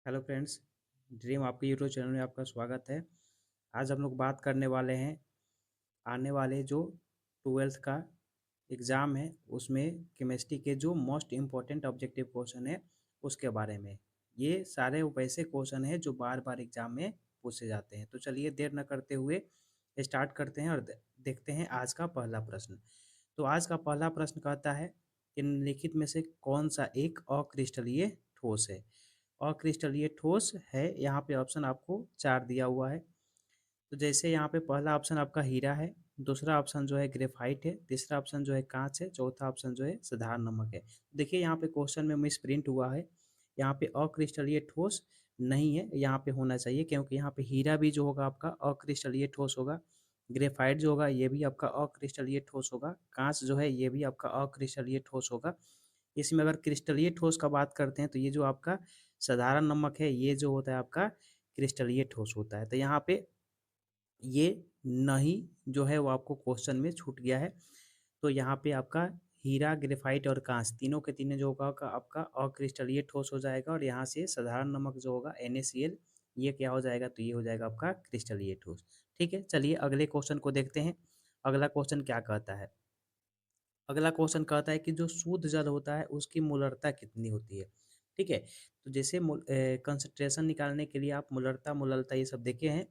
Hello friends, dream आपके YouTube channel में आपका स्वागत है। आज हम लोग बात करने वाले हैं आने वाले जो 12th का एग्ज़ाम है उसमें केमिस्ट्री के जो मोस्ट इम्पोर्टेंट ऑब्जेक्टिव क्वेश्चन है उसके बारे में। ये सारे वैसे क्वेश्चन हैं जो बार बार एग्ज़ाम में पूछे जाते हैं। तो चलिए देर न करते हुए स्टार्ट करते हैं और देखते हैं आज का पहला प्रश्न। तो आज का पहला प्रश्न कहता है कि निम्नलिखित में से कौन सा एक अक्रिस्टलीय ठोस है। अक्रिस्टलीय ठोस है, यहाँ पे ऑप्शन आपको 4 दिया हुआ है। तो जैसे यहाँ पे पहला ऑप्शन आपका हीरा है, दूसरा ऑप्शन जो है ग्रेफाइट है, तीसरा ऑप्शन जो है कांच है, चौथा ऑप्शन जो है साधारण नमक है। देखिए यहाँ पे क्वेश्चन में मिस प्रिंट हुआ है, यहाँ पे अक्रिस्टलीय ठोस नहीं है, यहाँ पे होना चाहिए क्योंकि यहाँ पे हीरा भी जो होगा आपका अक्रिस्टलीय ठोस होगा, ग्रेफाइट जो होगा ये भी आपका अक्रिस्टलीय ठोस होगा, कांच जो है ये भी आपका अक्रिस्टलीय ठोस होगा। इसमें अगर क्रिस्टलीय ठोस का बात करते हैं तो ये जो आपका साधारण नमक है ये जो होता है आपका क्रिस्टलीय ठोस होता है। तो यहाँ पे ये नहीं जो है वो आपको क्वेश्चन में छूट गया है। तो यहाँ पे आपका हीरा, ग्रेफाइट और कांच तीनों के तीनों जो होगा आपका अक्रिस्टलीय ठोस हो जाएगा और यहाँ से साधारण नमक जो होगा NaCl ये क्या हो जाएगा, तो ये हो जाएगा आपका क्रिस्टलीय ठोस। ठीक है, चलिए अगले क्वेश्चन को देखते हैं। अगला क्वेश्चन क्या कहता है। अगला क्वेश्चन कहता है कि जो शुद्ध जल होता है उसकी मोलरता कितनी होती है। ठीक है, तो जैसे कंसंट्रेशन निकालने के लिए आप मोलरता मोललता ये सब देखे हैं,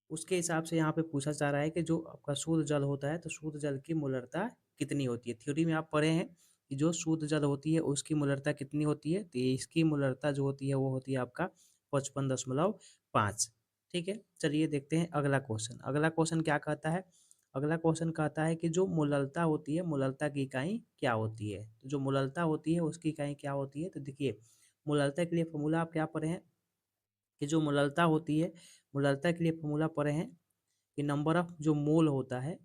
उसके हिसाब से यहाँ पे पूछा जा रहा है कि जो आपका शुद्ध जल होता है तो शुद्ध जल की मोलरता कितनी होती है। थ्योरी में आप पढ़े हैं कि जो शुद्ध जल होती है उसकी मोलरता कितनी होती है, तो इसकी मोलरता जो होती है वो होती है आपका 55.5। ठीक है, चलिए देखते हैं अगला क्वेश्चन। अगला क्वेश्चन क्या कहता है। अगला क्वेश्चन कहता है कि जो मोललता होती है, मोललता की इकाई क्या होती है। तो जो मोललता होती है उसकी इकाई क्या होती है, तो देखिए मोललता के लिए फॉर्मूला आप क्या पढ़े हैं कि जो मोललता होती है, मोललता के लिए फॉर्मूला पढ़े हैं कि नंबर ऑफ जो मोल होता है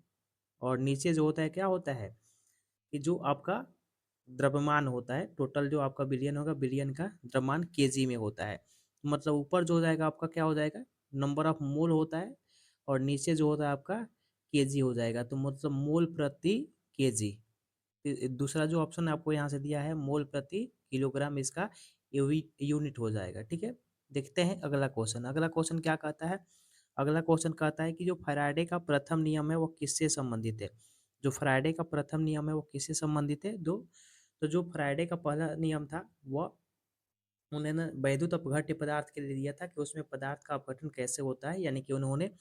और नीचे जो होता है क्या होता है कि जो आपका द्रव्यमान होता है, टोटल जो आपका बिलियन होगा, बिलियन का द्रव्यमान केजी में होता है। मतलब ऊपर जो हो जाएगा आपका क्या हो जाएगा, नंबर ऑफ मोल होता है और नीचे जो होता है आपका केजी हो जाएगा। तो मतलब मोल प्रति केजी। दूसरा जो ऑप्शन आपको यहाँ से दिया है मोल प्रति किलोग्राम, इसका यूनिट हो जाएगा। ठीक है, देखते हैं अगला क्वेश्चन। अगला क्वेश्चन क्या कहता है। अगला क्वेश्चन कहता है कि जो फैराडे का प्रथम नियम है वो किससे संबंधित है। जो फैराडे का प्रथम नियम है वो किससे संबंधित है। दो तो जो फैराडे का पहला नियम था वह उन्होंने वैद्युत अपघट्य पदार्थ के लिए दिया था कि उसमें पदार्थ का अपघटन कैसे होता है, यानी कि उन्होंने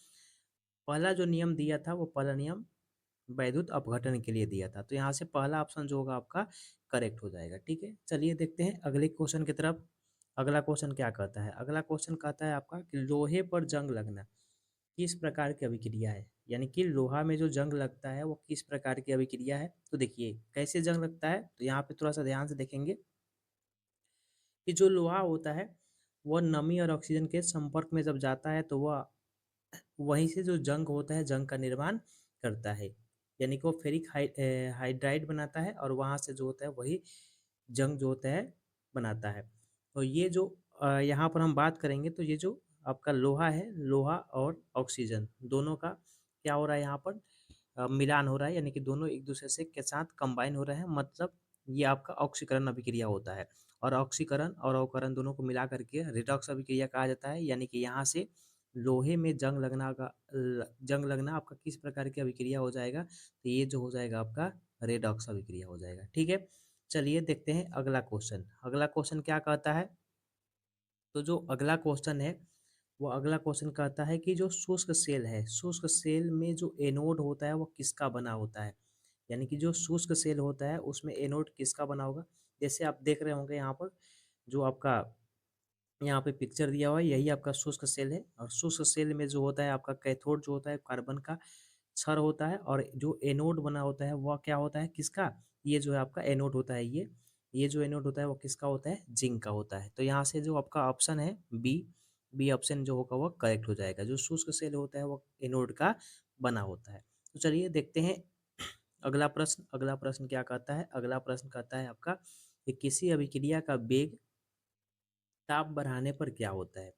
पहला जो नियम दिया था वो पहला नियम वैद्युत अपघटन के लिए दिया था। तो यहाँ से पहला ऑप्शन जो होगा आपका करेक्ट हो जाएगा। ठीक है, चलिए देखते हैं अगले क्वेश्चन की तरफ। अगला क्वेश्चन क्या कहता है। अगला क्वेश्चन कहता है आपका कि लोहे पर जंग लगना किस प्रकार की अभिक्रिया है, यानी कि लोहा में जो जंग लगता है वो किस प्रकार की अभिक्रिया है। तो देखिए कैसे जंग लगता है, तो यहाँ पे थोड़ा सा ध्यान से देखेंगे कि जो लोहा होता है वह नमी और ऑक्सीजन के संपर्क में जब जाता है तो वह वहीं से जो जंग होता है जंग का निर्माण करता है, यानी कि वो फेरिक हाइड्राइड बनाता है और वहाँ से जो होता है वही जंग जो होता है बनाता है। तो ये जो यहाँ पर हम बात करेंगे तो ये जो आपका लोहा है, लोहा और ऑक्सीजन दोनों का क्या हो रहा है यहाँ पर मिलान हो रहा है, यानी कि दोनों एक दूसरे से के साथ कंबाइन हो रहे हैं। मतलब ये आपका ऑक्सीकरण अभिक्रिया होता है और ऑक्सीकरण और अवकरण दोनों को मिला करके रिडॉक्स अभिक्रिया कहा जाता है। यानी कि यहाँ से लोहे में जंग लगना आपका किस प्रकार की अभिक्रिया हो जाएगा, तो ये जो हो जाएगा आपका रेडॉक्स अभिक्रिया हो जाएगा। ठीक है, चलिए देखते हैं अगला क्वेश्चन। अगला क्वेश्चन क्या कहता है। तो जो अगला क्वेश्चन है वो अगला क्वेश्चन कहता है कि जो शुष्क सेल है, शुष्क सेल में जो एनोड होता है वो किसका बना होता है। यानी कि जो शुष्क सेल होता है उसमें एनोड किसका बना होगा। जैसे आप देख रहे होंगे यहाँ पर जो आपका यहाँ पे पिक्चर दिया हुआ है यही आपका शुष्क सेल है और शुष्क सेल में जो होता है आपका कैथोड जो होता है कार्बन का क्षर होता है और जो एनोड बना होता है वह क्या होता है किसका, ये जो है आपका एनोड होता है। ये जो एनोड होता है वो किसका होता है, जिंक का होता है। तो यहाँ से जो आपका ऑप्शन है बी, बी ऑप्शन जो होगा वो करेक्ट हो जाएगा। जो शुष्क सेल होता है वो एनोड का बना होता है। तो चलिए देखते हैं अगला प्रश्न। अगला प्रश्न क्या कहता है। अगला प्रश्न कहता है आपका कि किसी अभिक्रिया का वेग ताप बढ़ाने पर क्या होता है।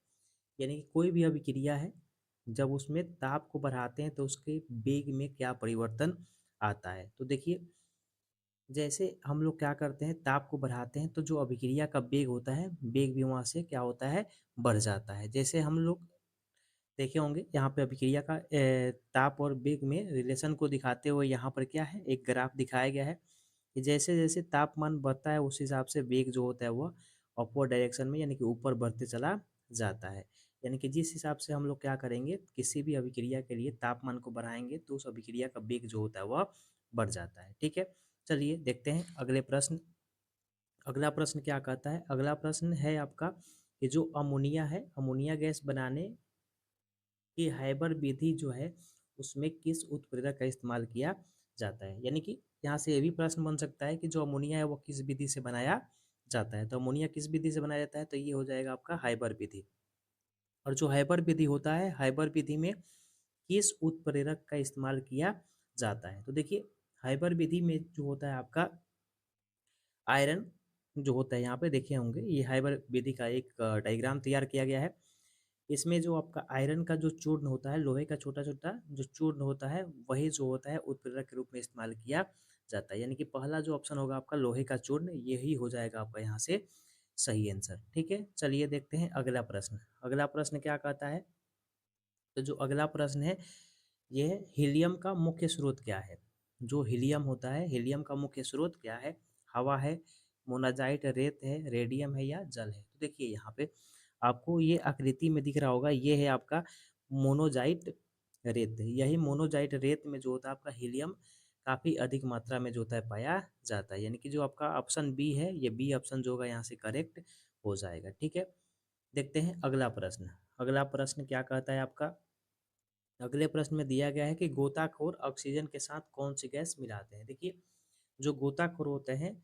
यानी कि कोई भी अभिक्रिया है जब उसमें ताप को बढ़ाते हैं तो उसके वेग में क्या परिवर्तन आता है। तो देखिए जैसे हम लोग क्या करते हैं, ताप को बढ़ाते हैं तो जो अभिक्रिया का वेग होता है, वेग भी वहाँ से क्या होता है, बढ़ जाता है। जैसे हम लोग देखे होंगे यहाँ पे अभिक्रिया का ताप और वेग में रिलेशन को दिखाते हुए यहाँ पर क्या है, एक ग्राफ दिखाया गया है कि जैसे जैसे तापमान बढ़ता है उस हिसाब से वेग जो होता है वो अपवर्ड डायरेक्शन में यानी कि ऊपर बढ़ते चला जाता है। यानी कि जिस हिसाब से हम लोग क्या करेंगे, किसी भी अभिक्रिया के लिए तापमान को बढ़ाएंगे तो उस अभिक्रिया का वेग जो होता है वह बढ़ जाता है। ठीक है, चलिए देखते हैं अगले प्रश्न। अगला प्रश्न क्या कहता है, अगला प्रश्न है आपका कि जो अमोनिया है, अमोनिया गैस बनाने की हाइबर विधि जो है उसमें किस उत्प्रेरक का इस्तेमाल किया जाता है। यानी कि यहाँ से ये भी प्रश्न बन सकता है कि जो अमोनिया है वो किस विधि से बनाया जाता है। तो अमोनिया किस विधि से बनाया जाता है, तो ये हो जाएगा आपका हाइबर विधि। और जो हाइबर विधि होता है, हाइबर विधि में किस उत्प्रेरक का इस्तेमाल किया जाता है। तो देखिए हाइबर विधि में जो होता है आपका आयरन जो होता है, यहाँ पे देखे होंगे ये हाइबर विधि का एक डायग्राम तैयार किया गया है। इसमें जो आपका आयरन का जो चूर्ण होता है, लोहे का छोटा छोटा जो चूर्ण होता है, वही जो होता है उत्प्रेरक के रूप में इस्तेमाल किया जाता है। यानी कि पहला जो ऑप्शन होगा आपका लोहे का चूर्ण, यही हो जाएगा आपका यहाँ से सही आंसर। ठीक है, चलिए देखते हैं अगला प्रश्न। अगला प्रश्न क्या कहता है, तो जो अगला प्रश्न है ये है हीलियम का मुख्य स्रोत क्या है। जो हीलियम होता है, हीलियम का मुख्य स्रोत क्या है, हवा है, मोनाजाइट रेत है, रेडियम है या जल है। तो देखिए यहाँ पे आपको ये आकृति में दिख रहा होगा, ये है आपका मोनोजाइट रेत। यही मोनोजाइट रेत में जो होता है आपका हीलियम काफ़ी अधिक मात्रा में जो होता है पाया जाता है। यानी कि जो आपका ऑप्शन बी है, ये बी ऑप्शन जो होगा यहाँ से करेक्ट हो जाएगा। ठीक है, देखते हैं अगला प्रश्न। अगला प्रश्न क्या कहता है आपका, अगले प्रश्न में दिया गया है कि गोताखोर ऑक्सीजन के साथ कौन सी गैस मिलाते हैं। देखिए जो गोताखोर होते हैं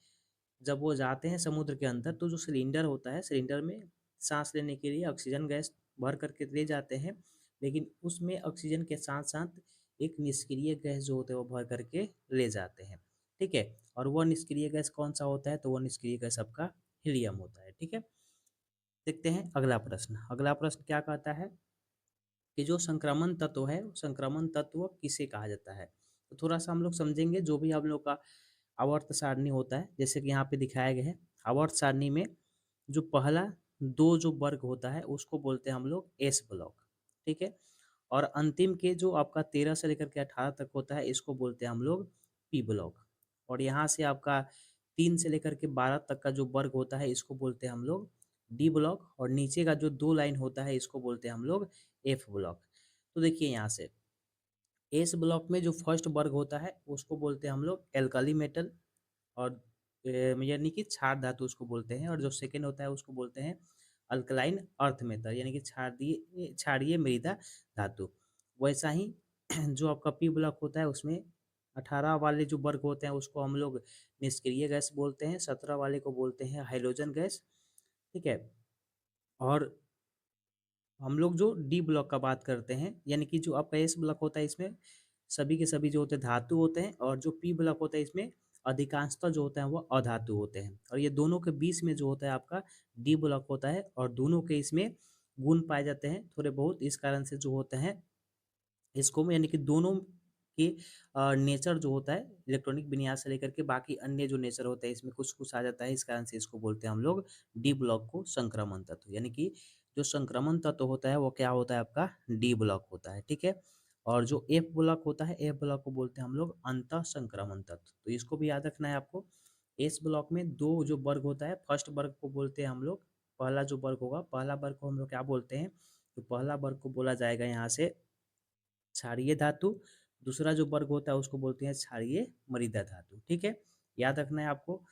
जब वो जाते हैं समुद्र के अंदर, तो जो सिलेंडर होता है, सिलेंडर में सांस लेने के लिए ऑक्सीजन गैस भर करके ले जाते हैं, लेकिन उसमें ऑक्सीजन के साथ साथ एक निष्क्रिय गैस जो होते हैं वो भर करके ले जाते हैं। ठीक है, और वह निष्क्रिय गैस कौन सा होता है, तो वह निष्क्रिय गैस आपका हीलियम होता है। ठीक है, देखते हैं अगला प्रश्न। अगला प्रश्न क्या कहता है कि जो संक्रमण तत्व है, संक्रमण तत्व किसे कहा जाता है। तो थोड़ा सा हम लोग समझेंगे, जो भी हम लोग का आवर्त सारणी होता है, जैसे कि यहाँ पे दिखाया गया है, आवर्त सारणी में जो पहला दो जो वर्ग होता है उसको बोलते हैं हम लोग एस ब्लॉक। ठीक है, और अंतिम के जो आपका 13 से लेकर के 18 तक होता है इसको बोलते हैं हम लोग पी ब्लॉक। और यहाँ से आपका 3 से लेकर के 12 तक का जो वर्ग होता है इसको बोलते हैं हम लोग डी ब्लॉक, और नीचे का जो 2 लाइन होता है इसको बोलते हैं हम लोग एफ ब्लॉक। तो देखिए यहाँ से एस ब्लॉक में जो फर्स्ट वर्ग होता है उसको बोलते हैं हम लोग एल्कली मेटल, और यानी कि क्षार धातु उसको बोलते हैं। और जो सेकेंड होता है उसको बोलते हैं अल्कलाइन अर्थ मेटल, यानी कि क्षारीय क्षारीय मृदा धातु। वैसा ही जो आपका पी ब्लॉक होता है उसमें 18 वाले जो वर्ग होते हैं उसको हम लोग निष्क्रिय गैस बोलते हैं, 17 वाले को बोलते हैं हाइड्रोजन गैस। ठीक है, और हम लोग जो डी ब्लॉक का बात करते हैं, यानी कि जो आपका एस ब्लॉक होता है इसमें सभी के सभी जो होते हैं धातु होते हैं, और जो पी ब्लॉक होता है इसमें अधिकांशतः जो होता है वो अधातु होते हैं। और ये दोनों के बीच में जो होता है आपका डी ब्लॉक होता है, और दोनों के इसमें गुण पाए जाते हैं थोड़े बहुत, इस कारण से जो होते हैं इसको में, यानी कि दोनों के नेचर जो होता है इलेक्ट्रॉनिक विन्यास से लेकर के बाकी अन्य जो नेचर होता है इसमें कुछ कुछ आ जाता है, इस कारण से इसको बोलते हैं हम लोग डी ब्लॉक को संक्रमण तत्व। यानी कि जो संक्रमण तत्व होता है वो क्या होता है आपका डी ब्लॉक होता है। ठीक है, और जो एफ ब्लॉक होता है, एफ ब्लॉक को बोलते हैं हम लोग अंत संक्रमण तत्व। तो इसको भी याद रखना है आपको। एस ब्लॉक में दो जो वर्ग होता है, फर्स्ट वर्ग को बोलते हैं हम लोग, पहला जो वर्ग होगा पहला वर्ग को हम लोग क्या बोलते हैं, तो पहला वर्ग को बोला जाएगा यहाँ से क्षारीय धातु, दूसरा जो वर्ग होता है उसको बोलते हैं क्षारीय मृदा धातु। ठीक है, याद रखना है आपको।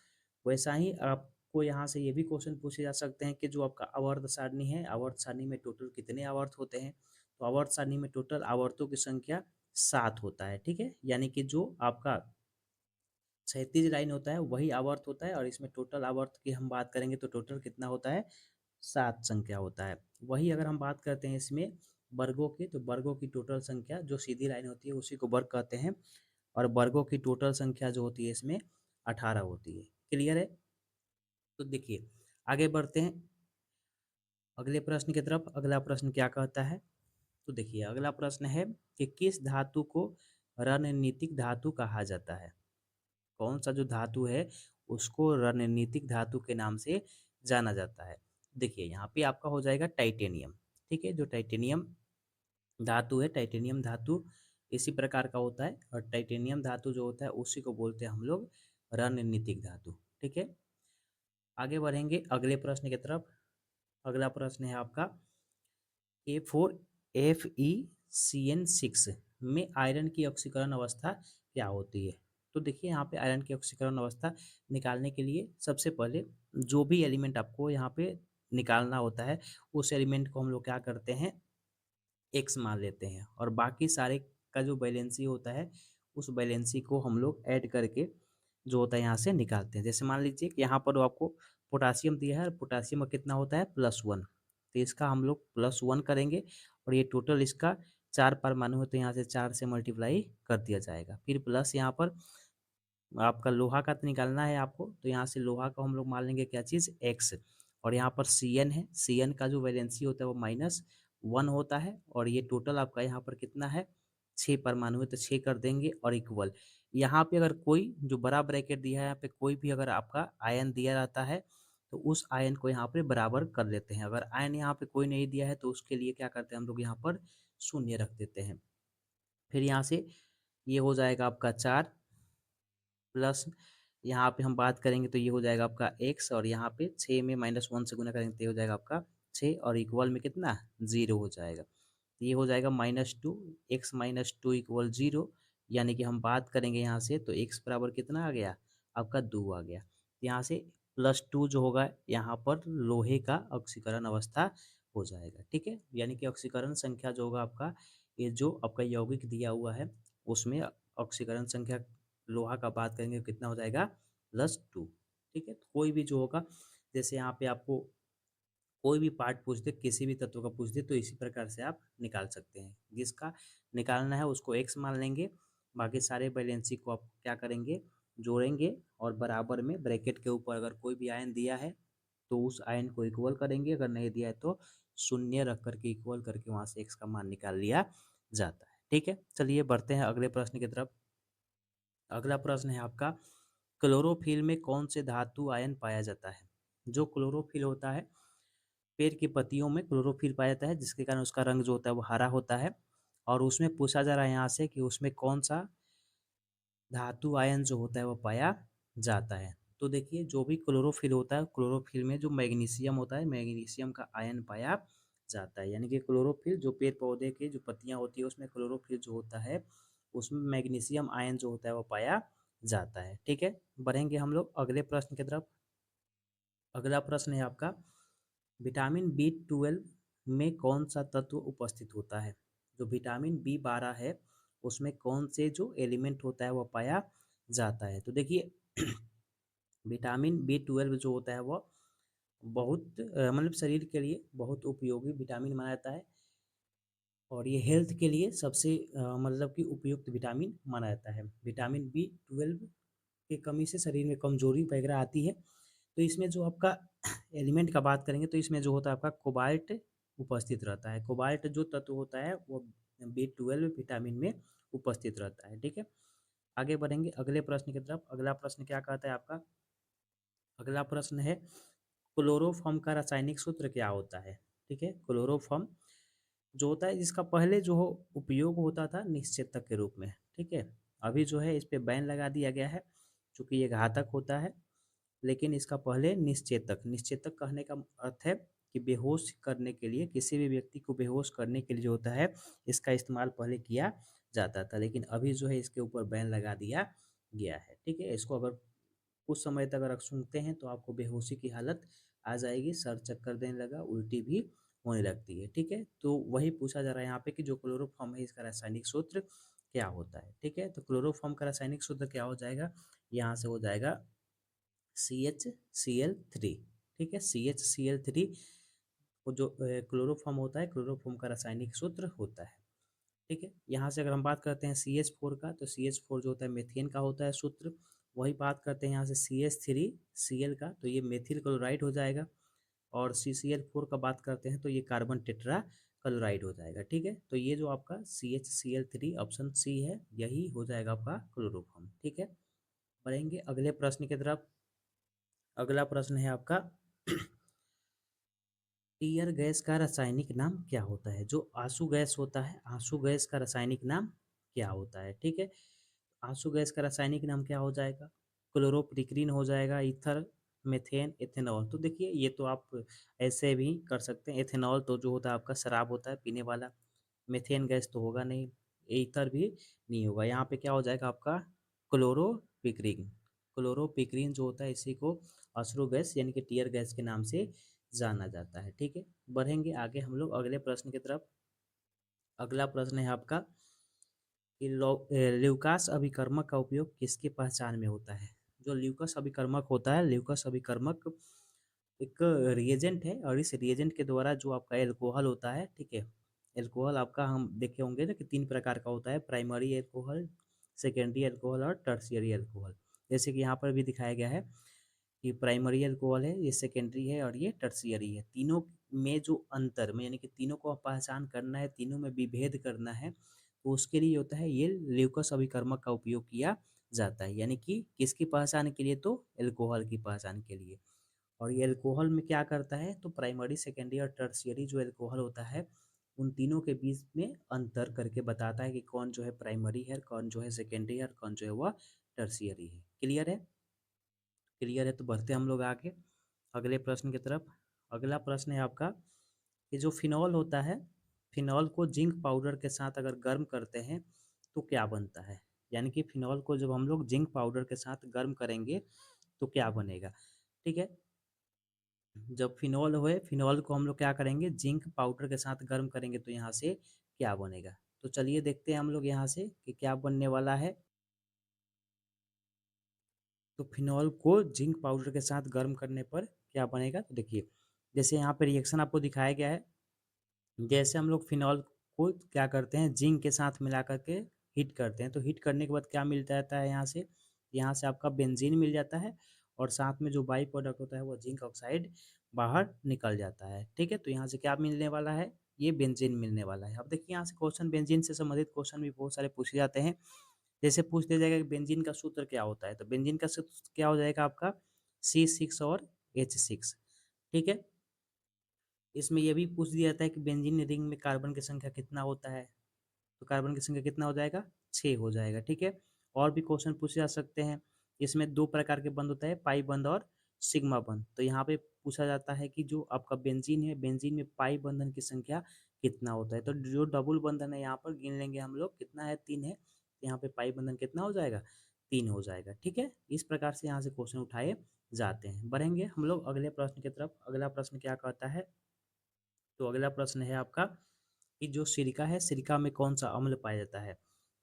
वैसा ही आपको यहाँ से ये भी क्वेश्चन पूछे जा सकते हैं कि जो आपका आवर्त सारणी है, आवर्त सारणी में टोटल कितने आवर्त होते हैं। तो आवर्त सारणी में टोटल आवर्तों की संख्या 7 होता है। ठीक है, यानी कि जो आपका क्षैतिज लाइन होता है वही आवर्त होता है, और इसमें टोटल आवर्त की हम बात करेंगे तो टोटल कितना होता है, 7 संख्या होता है। वही अगर हम बात करते हैं इसमें वर्गों की, तो वर्गों की टोटल संख्या जो सीधी लाइन होती है उसी को वर्ग कहते हैं, और वर्गों की टोटल संख्या जो होती है इसमें 18 होती है। क्लियर है, तो देखिए आगे बढ़ते हैं अगले प्रश्न की तरफ। अगला प्रश्न क्या कहता है, तो देखिए अगला प्रश्न है कि किस धातु को रणनीतिक धातु कहा जाता है। कौन सा जो धातु है उसको रणनीतिक धातु के नाम से जाना जाता है। देखिए यहाँ पे आपका हो जाएगा टाइटेनियम। ठीक है, जो टाइटेनियम धातु है, टाइटेनियम धातु इसी प्रकार का होता है और टाइटेनियम धातु जो होता है उसी को बोलते हैं हम लोग रणनीतिक धातु। ठीक है, आगे बढ़ेंगे अगले प्रश्न की तरफ। अगला प्रश्न है आपका A4FeCN6 में आयरन की ऑक्सीकरण अवस्था क्या होती है। तो देखिए यहाँ पे आयरन की ऑक्सीकरण अवस्था निकालने के लिए सबसे पहले जो भी एलिमेंट आपको यहाँ पे निकालना होता है उस एलिमेंट को हम लोग क्या करते हैं, एक्स मान लेते हैं और बाकी सारे का जो बैलेंसी होता है उस बैलेंसी को हम लोग ऐड करके जो होता है यहाँ से निकालते हैं। जैसे मान लीजिए कि यहाँ पर आपको पोटासियम दिया है और पोटासियम का कितना होता है +1, तो इसका हम लोग +1 करेंगे और ये टोटल इसका 4 परमाणु है तो यहाँ से 4 से मल्टीप्लाई कर दिया जाएगा। फिर प्लस यहाँ पर आपका लोहा का तो निकालना है आपको, तो यहाँ से लोहा को हम लोग मान लेंगे क्या चीज़ एक्स, और यहाँ पर Cn है, Cn का जो वैलेंसी होता है वो -1 होता है और ये टोटल आपका यहाँ पर कितना है 6 परमाणु है तो 6 कर देंगे और इक्वल। यहाँ पे अगर कोई जो बड़ा ब्रैकेट दिया है यहाँ पे कोई भी अगर आपका आयन दिया रहता है तो उस आयन को यहाँ पे बराबर कर लेते हैं। अगर आयन यहाँ पे कोई नहीं दिया है तो उसके लिए क्या करते हैं हम लोग यहाँ पर शून्य रख देते हैं। फिर यहाँ से ये हो जाएगा आपका 4 प्लस यहाँ पे हम बात करेंगे तो ये हो जाएगा आपका x और यहाँ पे 6 में -1 से गुना करेंगे तो ये हो जाएगा आपका 6 और इक्वल में कितना 0 हो जाएगा। ये हो जाएगा -2, x-2 इक्वल 0, यानी कि हम बात करेंगे यहाँ से तो x बराबर कितना आ गया आपका 2 आ गया। यहाँ से +2 जो होगा यहाँ पर लोहे का ऑक्सीकरण अवस्था हो जाएगा। ठीक है, यानी कि ऑक्सीकरण संख्या जो होगा आपका ये जो आपका यौगिक दिया हुआ है उसमें ऑक्सीकरण संख्या लोहा का बात करेंगे तो कितना हो जाएगा +2। ठीक है, तो कोई भी जो होगा जैसे यहाँ पे आपको कोई भी पार्ट पूछ दे किसी भी तत्व का पूछ दे तो इसी प्रकार से आप निकाल सकते हैं। जिसका निकालना है उसको x मान लेंगे, बाकी सारे बैलेंसी को आप क्या करेंगे जोड़ेंगे और बराबर में ब्रैकेट के ऊपर अगर कोई भी आयन दिया है तो उस आयन को इक्वल करेंगे, अगर नहीं दिया है तो शून्य रख करके इक्वल करके वहाँ से x का मान निकाल लिया जाता है। ठीक है, चलिए बढ़ते हैं अगले प्रश्न की तरफ। अगला प्रश्न है आपका क्लोरोफिल में कौन से धातु आयन पाया जाता है। जो क्लोरोफिल होता है पेड़ की पत्तियों में क्लोरोफिल पाया जाता है जिसके कारण उसका रंग जो होता है वो हरा होता है और उसमें पूछा जा रहा है यहाँ से कि उसमें कौन सा धातु आयन जो होता है वो पाया जाता है। तो देखिए जो भी क्लोरोफिल होता है क्लोरोफिल में जो मैग्नीशियम होता है मैग्नीशियम का आयन पाया जाता है, यानी कि क्लोरोफिल जो पेड़ पौधे की जो पत्तियां होती है उसमें क्लोरोफिल जो होता है उसमें मैग्नीशियम आयन जो होता है वो पाया जाता है। ठीक है, बढ़ेंगे हम लोग अगले प्रश्न की तरफ। अगला प्रश्न है आपका विटामिन B12 में कौन सा तत्व उपस्थित होता है। जो विटामिन B12 है उसमें कौन से जो एलिमेंट होता है वो पाया जाता है। तो देखिए विटामिन B12 जो होता है वो बहुत मतलब शरीर के लिए बहुत उपयोगी विटामिन माना जाता है और ये हेल्थ के लिए सबसे मतलब कि उपयुक्त विटामिन माना जाता है। विटामिन B12 की कमी से शरीर में कमजोरी वगैरह आती है। तो इसमें जो आपका एलिमेंट का बात करेंगे तो इसमें जो होता है आपका कोबाल्ट उपस्थित रहता है। कोबाल्ट जो तत्व होता है वो B12 विटामिन में उपस्थित रहता है। ठीक है, आगे बढ़ेंगे अगले प्रश्न की तरफ। अगला प्रश्न क्या कहता है आपका, अगला प्रश्न है क्लोरोफॉर्म का रासायनिक सूत्र क्या होता है। ठीक है, क्लोरोफॉर्म जो होता है जिसका पहले जो हो उपयोग होता था निश्चेतक के रूप में। ठीक है, अभी जो है इस पे बैन लगा दिया गया है क्योंकि ये घातक होता है, लेकिन इसका पहले निश्चेतक, निश्चेतक कहने का अर्थ है कि बेहोश करने के लिए किसी भी व्यक्ति को बेहोश करने के लिए जो होता है इसका इस्तेमाल पहले किया जाता था, लेकिन अभी जो है इसके ऊपर बैन लगा दिया गया है। ठीक है, इसको अगर कुछ समय तक अगर सूंघते हैं तो आपको बेहोशी की हालत आ जाएगी, सर चक्कर देने लगा, उल्टी भी होने लगती है। ठीक है, तो वही पूछा जा रहा है यहाँ पे कि जो क्लोरोफॉर्म है इसका रासायनिक सूत्र क्या होता है। ठीक है, तो क्लोरोफॉर्म का रासायनिक सूत्र क्या हो जाएगा, यहाँ से हो जाएगा CHCl3। ठीक है, CHCl3 वो जो क्लोरोफॉर्म होता है क्लोरोफॉर्म का रासायनिक सूत्र होता है। ठीक है, यहाँ से अगर हम बात करते हैं CH4 का तो CH4 जो होता है मेथेन का होता है सूत्र। वही बात करते हैं यहाँ से CH3Cl का तो ये मेथिल क्लोराइड हो जाएगा और CCl4 का बात करते हैं तो ये कार्बन टेट्रा क्लोराइड हो जाएगा। ठीक है, तो ये जो आपका CHCl3 ऑप्शन सी है यही हो जाएगा आपका क्लोरोफॉर्म। ठीक है, बढ़ेंगे अगले प्रश्न की तरफ। अगला प्रश्न है आपका टीयर गैस का रासायनिक नाम क्या होता है? जो आंसू गैस होता है, आंसू गैस का रासायनिक नाम क्या होता है? ठीक है, आंसू गैस का रासायनिक नाम क्या हो जाएगा? क्लोरोप्रिक्रीन हो जाएगा, ईथर, मेथेन, एथेनॉल। तो देखिए ये तो आप ऐसे भी कर सकते हैं। एथेनॉल तो जो होता है आपका शराब होता है पीने वाला, मेथेन गैस तो होगा नहीं, ईथर भी नहीं होगा। यहाँ पे क्या हो जाएगा आपका क्लोरोपिक्रीन। क्लोरोपिक्रीन जो होता है इसी को अश्रु गैस यानी कि टीयर गैस के नाम से जाना जाता है। ठीक है, बढ़ेंगे आगे हम लोग अगले प्रश्न की तरफ। अगला प्रश्न है आपका कि ल्यूकास अभिकर्मक का उपयोग किसकी पहचान में होता है? जो ल्यूकास अभिकर्मक होता है, ल्यूकास अभिकर्मक एक रिएजेंट है और इस रिएजेंट के द्वारा जो आपका एल्कोहल होता है, ठीक है, एल्कोहल आपका हम देखे होंगे ना कि 3 प्रकार का होता है, प्राइमरी एल्कोहल, सेकेंडरी एल्कोहल और टर्शियरी एल्कोहल। जैसे कि यहाँ पर भी दिखाया गया है कि प्राइमरी अल्कोहल है, ये सेकेंडरी है और ये टर्शियरी है। तीनों में जो अंतर में यानी कि तीनों को पहचान करना है, तीनों में विभेद करना है, तो उसके लिए होता है ये ल्यूकस अभिकर्मक का उपयोग किया जाता है। यानी कि किसकी पहचान के लिए? तो एल्कोहल की पहचान के लिए। और ये एल्कोहल में क्या करता है? तो प्राइमरी, सेकेंडरी और टर्शियरी जो एल्कोहल होता है उन तीनों के बीच में अंतर करके बताता है कि कौन जो है प्राइमरी है, कौन जो है सेकेंडरी है और कौन जो है वह टर्शियरी है। क्लियर है? क्लियर है, तो बढ़ते हम लोग आगे अगले प्रश्न की तरफ। अगला प्रश्न है आपका कि जो फिनॉल होता है, फिनॉल को जिंक पाउडर के साथ अगर गर्म करते हैं तो क्या बनता है? यानी कि फिनॉल को जब हम लोग जिंक पाउडर के साथ गर्म करेंगे तो क्या बनेगा? ठीक है, जब फिनॉल होए, फिनॉल को हम लोग क्या करेंगे? जिंक पाउडर के साथ गर्म करेंगे तो यहाँ से क्या बनेगा? तो चलिए देखते हैं हम लोग यहाँ से कि क्या बनने वाला है। तो फिनॉल को जिंक पाउडर के साथ गर्म करने पर क्या बनेगा? तो देखिए जैसे यहाँ पे रिएक्शन आपको दिखाया गया है, जैसे हम लोग फिनॉल को क्या करते हैं, जिंक के साथ मिला करके हीट करते हैं, तो हीट करने के बाद क्या मिल जाता है? यहाँ से आपका बेंजीन मिल जाता है और साथ में जो बाई प्रोडक्ट होता है वो जिंक ऑक्साइड बाहर निकल जाता है। ठीक है, तो यहाँ से क्या मिलने वाला है? ये बेंजीन मिलने वाला है। अब देखिए यहाँ से क्वेश्चन, बेंजीन से संबंधित क्वेश्चन भी बहुत सारे पूछे जाते हैं। जैसे पूछ दिया जाएगा कि बेंजीन का सूत्र क्या होता है, तो बेंजीन का सूत्र क्या हो जाएगा आपका? C6 और H6। ठीक है, इसमें यह भी पूछ दिया जाता है कि बेंजीन रिंग में कार्बन की संख्या कितना होता है, तो कार्बन की संख्या कितना हो जाएगा? 6 हो जाएगा। ठीक है, और भी क्वेश्चन पूछे जा सकते हैं। इसमें 2 प्रकार के बंध होता है, पाई बंध और सिग्मा बंध। तो यहाँ पे पूछा जाता है कि जो आपका बेंजीन है, बेंजीन में पाई बंधन की संख्या कितना होता है? तो जो डबल बंधन है यहाँ पर गिन लेंगे हम लोग, कितना है? 3 है। यहाँ पे पाई बंधन कितना हो जाएगा? 3 हो जाएगा। ठीक है, इस प्रकार से यहाँ से क्वेश्चन उठाए जाते हैं। बढ़ेंगे हम लोग अगले प्रश्न की तरफ। अगला प्रश्न क्या कहता है? तो अगला प्रश्न है आपका कि जो सिरका है, सिरका में कौन सा अम्ल पाया जाता है?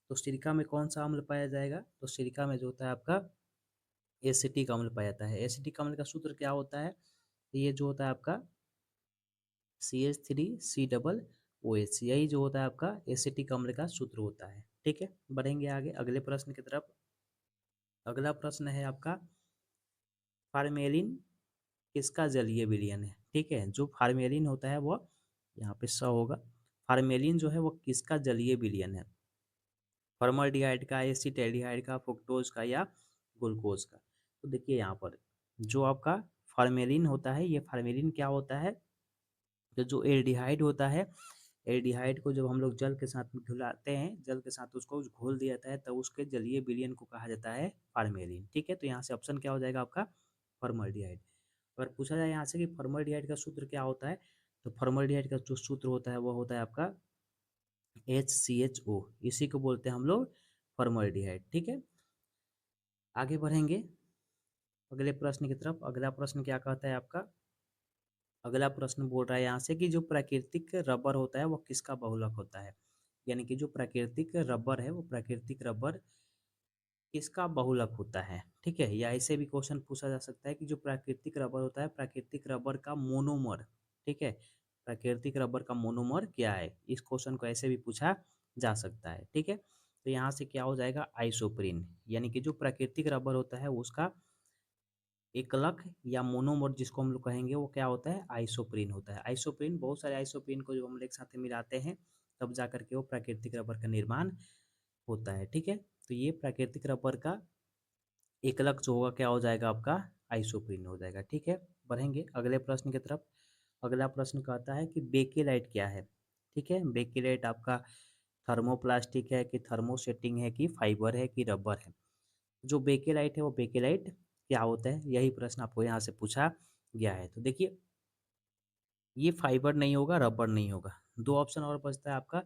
तो सिरका में कौन सा अम्ल पाया जाएगा? तो सिरका में जो होता है आपका एसिटिक अम्ल पाया जाता है। एसिटिक अम्ल का सूत्र क्या होता है? ये जो होता है आपका CH3C OH, यही जो होता है आपका एसिटिक अम्ल का सूत्र होता है। ठीक है, बढ़ेंगे आगे अगले प्रश्न की तरफ। अगला प्रश्न है आपका फार्मेलिन किसका जलीय विलयन है? ठीक है, जो फार्मेलिन होता है वो यहाँ पे स होगा। फार्मेलिन जो है वो किसका जलीय विलयन है? फॉर्मल्डिहाइड का, एसिटाल्डिहाइड का, फ्रुक्टोज का या ग्लूकोज का? तो देखिए यहाँ पर जो आपका फार्मेलिन होता है, ये फार्मेलिन क्या होता है? तो जो एल्डिहाइड होता है, एल्डिहाइड को जब हम लोग जल के साथ घुलाते हैं, जल के साथ उसको घोल दिया जाता है, तब उसके जलीय विलयन को कहा जाता है फार्मेलिन। ठीक है, तो यहाँ से ऑप्शन क्या हो जाएगा आपका? फॉर्मल्डिहाइड। अगर पूछा जाए यहाँ से कि फॉर्मल्डिहाइड का सूत्र क्या होता है, तो फॉर्मल्डिहाइड का जो सूत्र होता है वो होता है आपका HCHO, इसी को बोलते हैं हम लोग फॉर्मल्डिहाइड। ठीक है, आगे बढ़ेंगे अगले प्रश्न की तरफ। अगला प्रश्न क्या कहता है आपका? अगला प्रश्न बोल रहा है यहाँ से कि जो प्राकृतिक रबर होता है वो किसका बहुलक होता है? यानी कि जो प्राकृतिक रबर है वो प्राकृतिक रबर किसका बहुलक होता है? ठीक है, या ऐसे भी क्वेश्चन पूछा जा सकता है कि जो प्राकृतिक रबर होता है, प्राकृतिक रबर का मोनोमर, ठीक है, प्राकृतिक रबर का मोनोमर क्या है? इस क्वेश्चन को ऐसे भी पूछा जा सकता है। ठीक है, तो यहाँ से क्या हो जाएगा? आइसोप्रीन। यानी कि जो प्राकृतिक रबर होता है उसका एकलक या मोनोमर जिसको हम लोग कहेंगे वो क्या होता है? आइसोप्रीन होता है। आइसोप्रीन, बहुत सारे आइसोप्रीन को जो हम लोग एक साथ मिलाते हैं तब जा करके वो प्राकृतिक रबर का निर्माण होता है। ठीक है, तो ये प्राकृतिक रबर का एकलक जो होगा क्या हो जाएगा आपका, आइसोप्रीन हो जाएगा। ठीक है, बढ़ेंगे अगले प्रश्न की तरफ। अगला प्रश्न कहता है कि बेकेलाइट क्या है। ठीक है, बेकेलाइट आपका थर्मोप्लास्टिक है कि थर्मोसेटिंग है कि फाइबर है कि रबर है। जो बेकेलाइट है वो बेकेलाइट क्या होता है, यही प्रश्न आपको यहाँ से पूछा गया है। तो देखिए, ये फाइबर नहीं होगा, रबर नहीं होगा। दो ऑप्शन और बचता है आपका,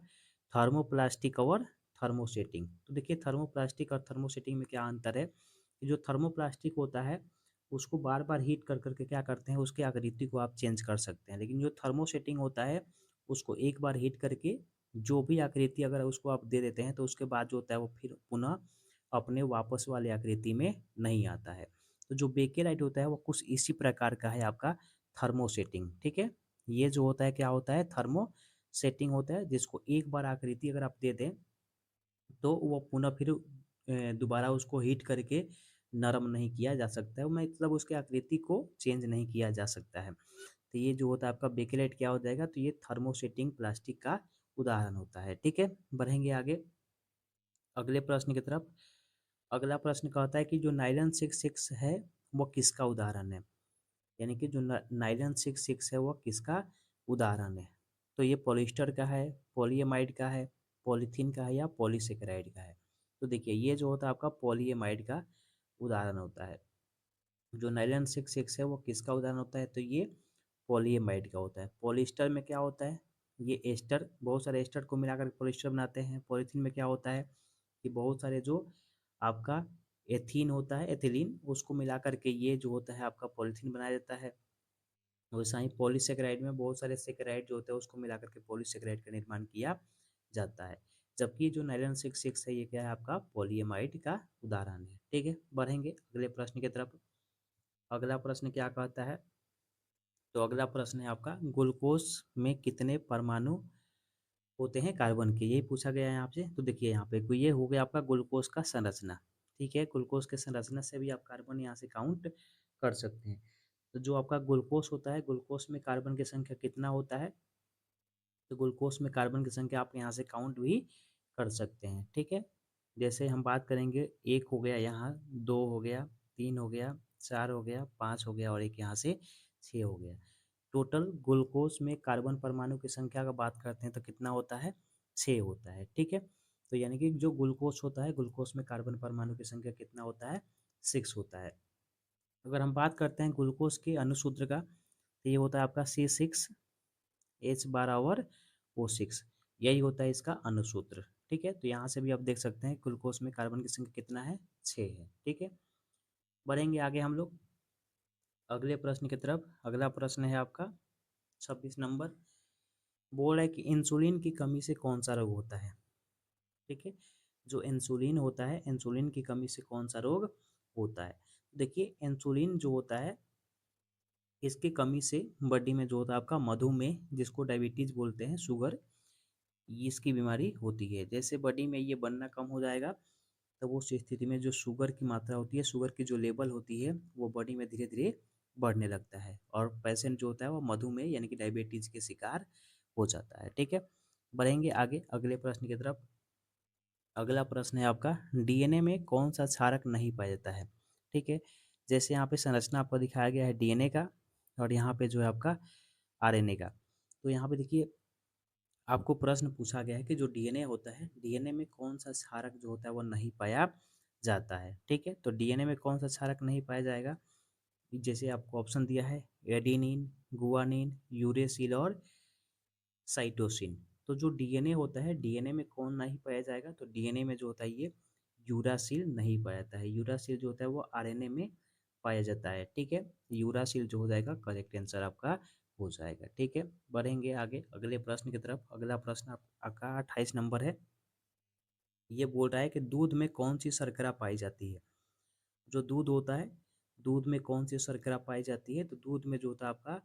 थर्मोप्लास्टिक और थर्मोसेटिंग। तो देखिए, थर्मोप्लास्टिक और थर्मोसेटिंग में क्या अंतर है कि जो थर्मोप्लास्टिक होता है उसको बार बार हीट कर करके क्या करते हैं, उसकी आकृति को आप चेंज कर सकते हैं। लेकिन जो थर्मोसेटिंग होता है उसको एक बार हीट करके जो भी आकृति अगर उसको आप दे देते हैं तो उसके बाद जो होता है वो फिर पुनः अपने वापस वाले आकृति में नहीं आता है। तो जो बेकेलाइट होता है वो कुछ इसी प्रकार का है आपका थर्मोसेटिंग। ठीक है, ये जो होता है क्या होता है, थर्मो सेटिंग होता है, जिसको एक बार आकृति अगर आप दे दें तो वो पुनः फिर दोबारा उसको हीट करके नरम नहीं किया जा सकता है, मतलब उसके आकृति को चेंज नहीं किया जा सकता है। तो ये जो होता है आपका बेकेलेट क्या हो जाएगा, तो ये थर्मोसेटिंग प्लास्टिक का उदाहरण होता है। ठीक है, बढ़ेंगे आगे अगले प्रश्न की तरफ। अगला प्रश्न कहता है कि जो नाइलन 66 है वो किसका उदाहरण है। यानी कि जो नाइलन 66 है वो किसका उदाहरण है। तो ये पॉलिस्टर का है, पॉलीएमाइड का है, पॉलीथीन का है या पॉलीसेकेराइड का है। तो देखिए, ये जो होता है आपका पॉलीएमाइड का उदाहरण होता है। जो नाइलन 66 है वो किसका उदाहरण होता है, तो ये पॉलीएमाइड का होता है। पॉलिस्टर में क्या होता है, ये एस्टर, बहुत सारे एस्टर को मिलाकर पॉलिस्टर बनाते हैं। पॉलीथीन में क्या होता है कि बहुत सारे जो आपका एथीन होता है, एथिलीन, उसको मिलाकर के ये जो होता है आपका पॉलीथीन बनाया जाता है। वैसा ही पॉलीसेकेराइड में बहुत सारे सेकेराइड जो होते हैं उसको मिलाकर के पॉलीसेकेराइड का निर्माण किया जाता है। जबकि जो नाइलन 66 है ये क्या है, आपका पॉलीएमाइड का उदाहरण है। ठीक है, बढ़ेंगे अगले प्रश्न की तरफ। अगला प्रश्न क्या कहता है, तो अगला प्रश्न है आपका, ग्लूकोज में कितने परमाणु होते हैं कार्बन के, यही पूछा गया है आपसे। तो देखिए, यहाँ पे ये हो गया आपका ग्लूकोज का संरचना। ठीक है, ग्लूकोज के संरचना से भी आप कार्बन यहाँ से काउंट कर सकते हैं। तो जो आपका ग्लूकोज होता है, ग्लूकोज में कार्बन की संख्या कितना होता है, तो ग्लूकोज में कार्बन की संख्या आप यहाँ से काउंट भी कर सकते हैं। ठीक है, जैसे हम बात करेंगे, एक हो गया यहाँ, दो हो गया, तीन हो गया, चार हो गया, पाँच हो गया और एक यहाँ से छः हो गया। टोटल ग्लूकोज में कार्बन परमाणु की संख्या का बात करते हैं तो कितना होता है, छः होता है। ठीक है, तो यानी कि जो ग्लूकोज होता है, ग्लूकोज में कार्बन परमाणु की संख्या कितना होता है, 6 होता है। अगर हम बात करते हैं ग्लूकोज के अणुसूत्र का, तो ये होता है आपका C6H12 और O6, यही होता है इसका अणुसूत्र। ठीक है, तो यहाँ से भी आप देख सकते हैं ग्लूकोज में कार्बन की संख्या कितना है, 6 है। ठीक है, बढ़ेंगे आगे हम लोग अगले प्रश्न की तरफ। अगला प्रश्न है आपका 26 नंबर, बोल रहा है कि इंसुलिन की कमी से कौन सा रोग होता है। ठीक है, जो इंसुलिन होता है, इंसुलिन की कमी से कौन सा रोग होता है। देखिए, इंसुलिन जो होता है इसकी कमी से बॉडी में जो होता है आपका मधुमेह, जिसको डायबिटीज बोलते हैं, शुगर, इसकी बीमारी होती है। जैसे बॉडी में ये बनना कम हो जाएगा तब उस स्थिति में जो शुगर की मात्रा होती है, शुगर की जो लेवल होती है वो बॉडी में धीरे धीरे बढ़ने लगता है और पेशेंट जो होता है वो मधुमेह यानी कि डायबिटीज के शिकार हो जाता है। ठीक है, बढ़ेंगे आगे अगले प्रश्न की तरफ। अगला प्रश्न है आपका, डीएनए में कौन सा क्षारक नहीं पाया जाता है। ठीक है, जैसे यहाँ पे संरचना आपको दिखाया गया है डीएनए का और यहाँ पे जो है आपका आरएनए का। तो यहाँ पे देखिए, आपको प्रश्न पूछा गया है कि जो डीएनए होता है, डीएनए में कौन सा क्षारक जो होता है वो नहीं पाया जाता है। ठीक है, तो डीएनए में कौन सा क्षारक नहीं पाया जाएगा, जैसे आपको ऑप्शन दिया है, एडेनिन, गुआनिन, यूरेसिल और साइटोसिन। तो जो डीएनए होता है, डीएनए में कौन नहीं पाया जाएगा, तो डीएनए में जो होता है ये यूरासिल नहीं पाया जाता है। यूरासिल जो होता है वो आरएनए में पाया जाता है। ठीक है, यूरासिल जो हो जाएगा करेक्ट आंसर आपका हो जाएगा। ठीक है, बढ़ेंगे आगे अगले प्रश्न की तरफ। अगला प्रश्न आपका 28 नंबर है। ये बोल रहा है कि दूध में कौन सी शर्करा पाई जाती है। जो दूध होता है, दूध में कौन सी शर्करा पाई जाती है, तो दूध में जो होता है आपका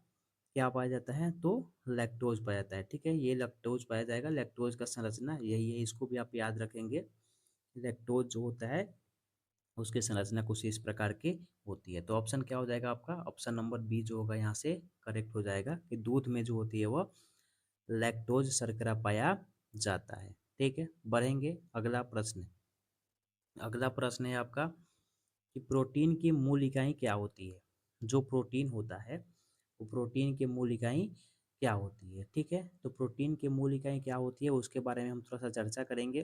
क्या पाया जाता है, तो लैक्टोज पाया जाता है। ठीक है, ये लैक्टोज पाया जाएगा। लैक्टोज का संरचना यही है, इसको भी आप याद रखेंगे। लैक्टोज जो होता है उसकी संरचना कुछ इस प्रकार की होती है। तो ऑप्शन क्या हो जाएगा आपका, ऑप्शन नंबर बी जो होगा यहाँ से करेक्ट हो जाएगा कि दूध में जो होती है वो लैक्टोज शर्करा पाया जाता है। ठीक है, बढ़ेंगे अगला प्रश्न। अगला प्रश्न है आपका कि प्रोटीन की मूल इकाई क्या होती है। जो प्रोटीन होता है वो प्रोटीन की मूल इकाई क्या होती है, ठीक है। तो प्रोटीन की मूल इकाई क्या होती है उसके बारे में हम थोड़ा सा चर्चा करेंगे।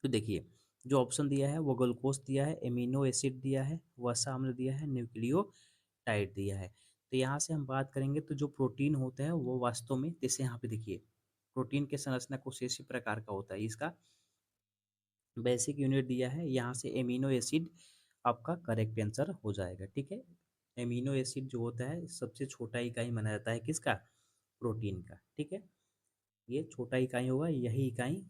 तो देखिए, जो ऑप्शन दिया है वो ग्लूकोज दिया है, एमिनो एसिड दिया है, वसा अम्ल दिया है, न्यूक्लियोटाइड दिया है। तो यहाँ से हम बात करेंगे तो जो प्रोटीन होता है वो वास्तव में, जैसे यहाँ पे देखिए, प्रोटीन के संरचना कुछ इसी प्रकार का होता है। इसका बेसिक यूनिट दिया है, यहाँ से एमिनो एसिड आपका करेक्ट आंसर हो जाएगा, ठीक है। एमिनो एसिड जो होता है सबसे छोटा इकाई माना जाता है किसका, प्रोटीन का, ठीक है। ये छोटा इकाई होगा, यही इकाई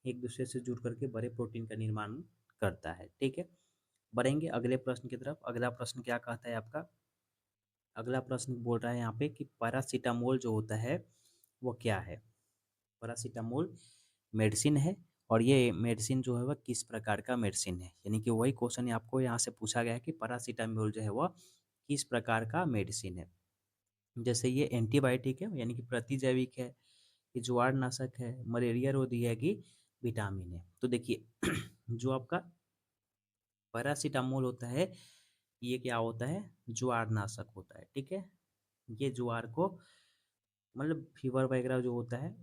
एक दूसरे से जुड़ करके बड़े प्रोटीन का निर्माण करता है, ठीक है। बढ़ेंगे अगले प्रश्न की तरफ। अगला प्रश्न क्या कहता है आपका, अगला प्रश्न बोल रहा है यहाँ पे कि पैरासीटामोल जो होता है वो क्या है। पैरासीटामोल मेडिसिन है, और ये मेडिसिन जो है वह किस प्रकार का मेडिसिन है, यानी कि वही क्वेश्चन आपको यहाँ से पूछा गया है कि पैरासीटामोल जो है वह किस प्रकार का मेडिसिन है। जैसे ये एंटीबायोटिक है, यानी कि प्रतिजैविक है, ये ज्वारनाशक है, मलेरिया रोधी है कि विटामिन है। तो देखिए जो आपका पैरासीटामोल होता है ये क्या होता है, ज्वारनाशक होता है, ठीक है। ये ज्वार को, मतलब फीवर वगैरह जो होता है,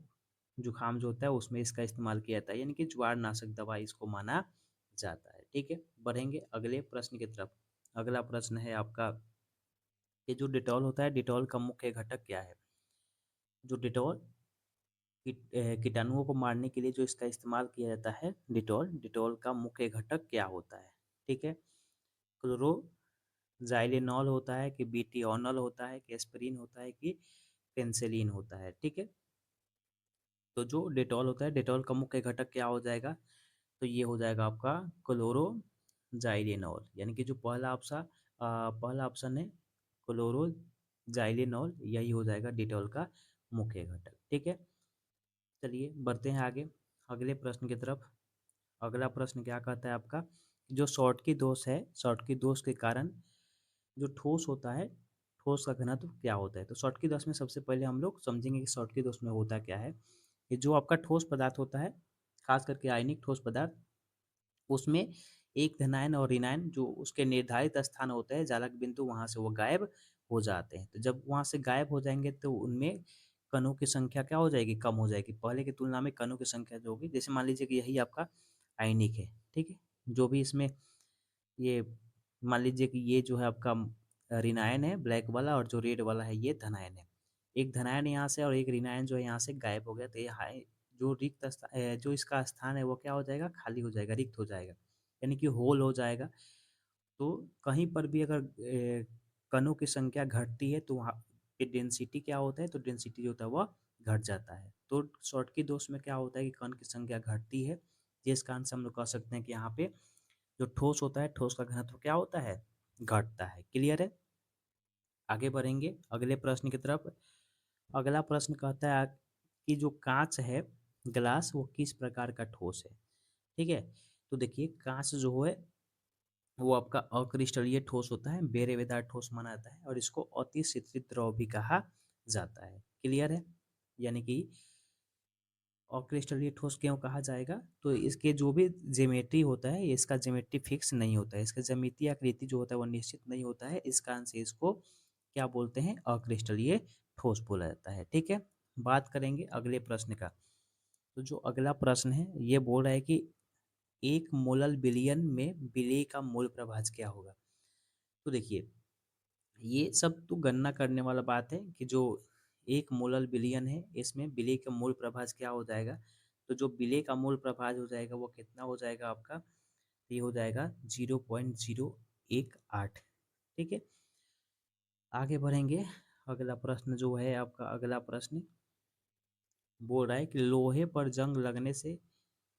जुकाम जो होता है उसमें इसका इस्तेमाल किया जाता है, यानी कि ज्वारनाशक दवा इसको माना जाता है, ठीक है। बढ़ेंगे अगले प्रश्न की तरफ। अगला प्रश्न है आपका, ये जो डिटॉल होता है, डिटॉल का मुख्य घटक क्या है। जो डिटॉल कीटाणुओं को मारने के लिए जो इसका इस्तेमाल किया जाता है, डिटॉल, डिटॉल का मुख्य घटक क्या होता है, ठीक है। क्लोरोजाइलेनॉल होता है कि बीटीओनॉल होता है कि एस्पिरिन होता है कि पेनिसिलिन होता है, ठीक है। तो जो डेटॉल होता है, डेटॉल का मुख्य घटक क्या हो जाएगा, तो ये हो जाएगा आपका क्लोरोजाइलेनॉल, यानी कि जो पहला ऑप्शन है क्लोरोजाइलेनॉल, यही हो जाएगा डेटॉल का मुख्य घटक, ठीक है। चलिए बढ़ते हैं आगे अगले प्रश्न की तरफ। अगला प्रश्न क्या कहता है आपका, जो शॉर्टकी दोष है, शॉर्टकी दोष के कारण जो ठोस होता है, ठोस का घनत्व क्या होता है। तो शॉर्टकी दोष में सबसे पहले हम लोग समझेंगे कि शॉर्टकी दोष में होता क्या है। कि जो आपका ठोस पदार्थ होता है, खास करके आयनिक ठोस पदार्थ, उसमें एक धनायन और ऋणायन जो उसके निर्धारित स्थान होते हैं, जालक बिंदु, वहाँ से वो गायब हो जाते हैं। तो जब वहाँ से गायब हो जाएंगे तो उनमें कणों की संख्या क्या हो जाएगी, कम हो जाएगी। पहले की तुलना में कणों की संख्या जो होगी, जैसे मान लीजिए कि यही आपका आयनिक है, ठीक है। जो भी इसमें ये मान लीजिए कि ये जो है आपका ऋणायन है ब्लैक वाला, और जो रेड वाला है ये धनायन है। एक धनायन यहाँ से और एक ऋणायन जो है यहाँ से गायब हो गया, तो यहाँ जो जो इसका स्थान है वो क्या हो जाएगा, खाली हो जाएगा, रिक्त हो जाएगा, यानी कि होल हो जाएगा। तो कहीं पर भी अगर कणों की संख्या घटती है तो वहाँ पे डेंसिटी क्या होता है, तो डेंसिटी जो होता है वह घट जाता है। तो शॉर्टकी दोष में क्या होता है कि कण की संख्या घटती है, जिस कारण से हम लोग कह सकते हैं कि यहाँ पे जो ठोस होता है, ठोस का घनत्व क्या होता है, घटता है। क्लियर है। आगे बढ़ेंगे अगले प्रश्न की तरफ। अगला प्रश्न कहता है कि जो कांच है, ग्लास, वो किस प्रकार का ठोस है, ठीक है। तो देखिए कांच जो है वो आपका अक्रिस्टलीय ठोस होता है, बेरेवेदार ठोस माना जाता है, और इसको अति शीतलित द्रव भी कहा जाता है। क्लियर है। यानी कि अक्रिस्टलीय ठोस क्यों कहा जाएगा, तो इसके जो भी ज्योमेट्री होता है, इसका ज्योमेट्री फिक्स नहीं होता है, इसका ज्यामितीय आकृति जो होता है वो निश्चित नहीं होता है, इस कारण से इसको क्या बोलते हैं, अक्रिस्टलीय ठोस बोला जाता है, ठीक है। बात करेंगे अगले प्रश्न का। तो जो अगला प्रश्न है ये बोल रहा है कि एक मोलल बिलियन में विलेय का मोल प्रभाज क्या होगा। तो देखिए ये सब तो गणना करने वाला बात है कि जो एक मोलल बिलियन है इसमें विलेय का मोल प्रभाज क्या हो जाएगा। तो जो विलेय का मोल प्रभाज हो जाएगा वो कितना हो जाएगा आपका, ये हो जाएगा 0.018, ठीक है। आगे बढ़ेंगे। अगला प्रश्न जो है आपका, अगला प्रश्न बोल रहा है कि लोहे पर जंग लगने से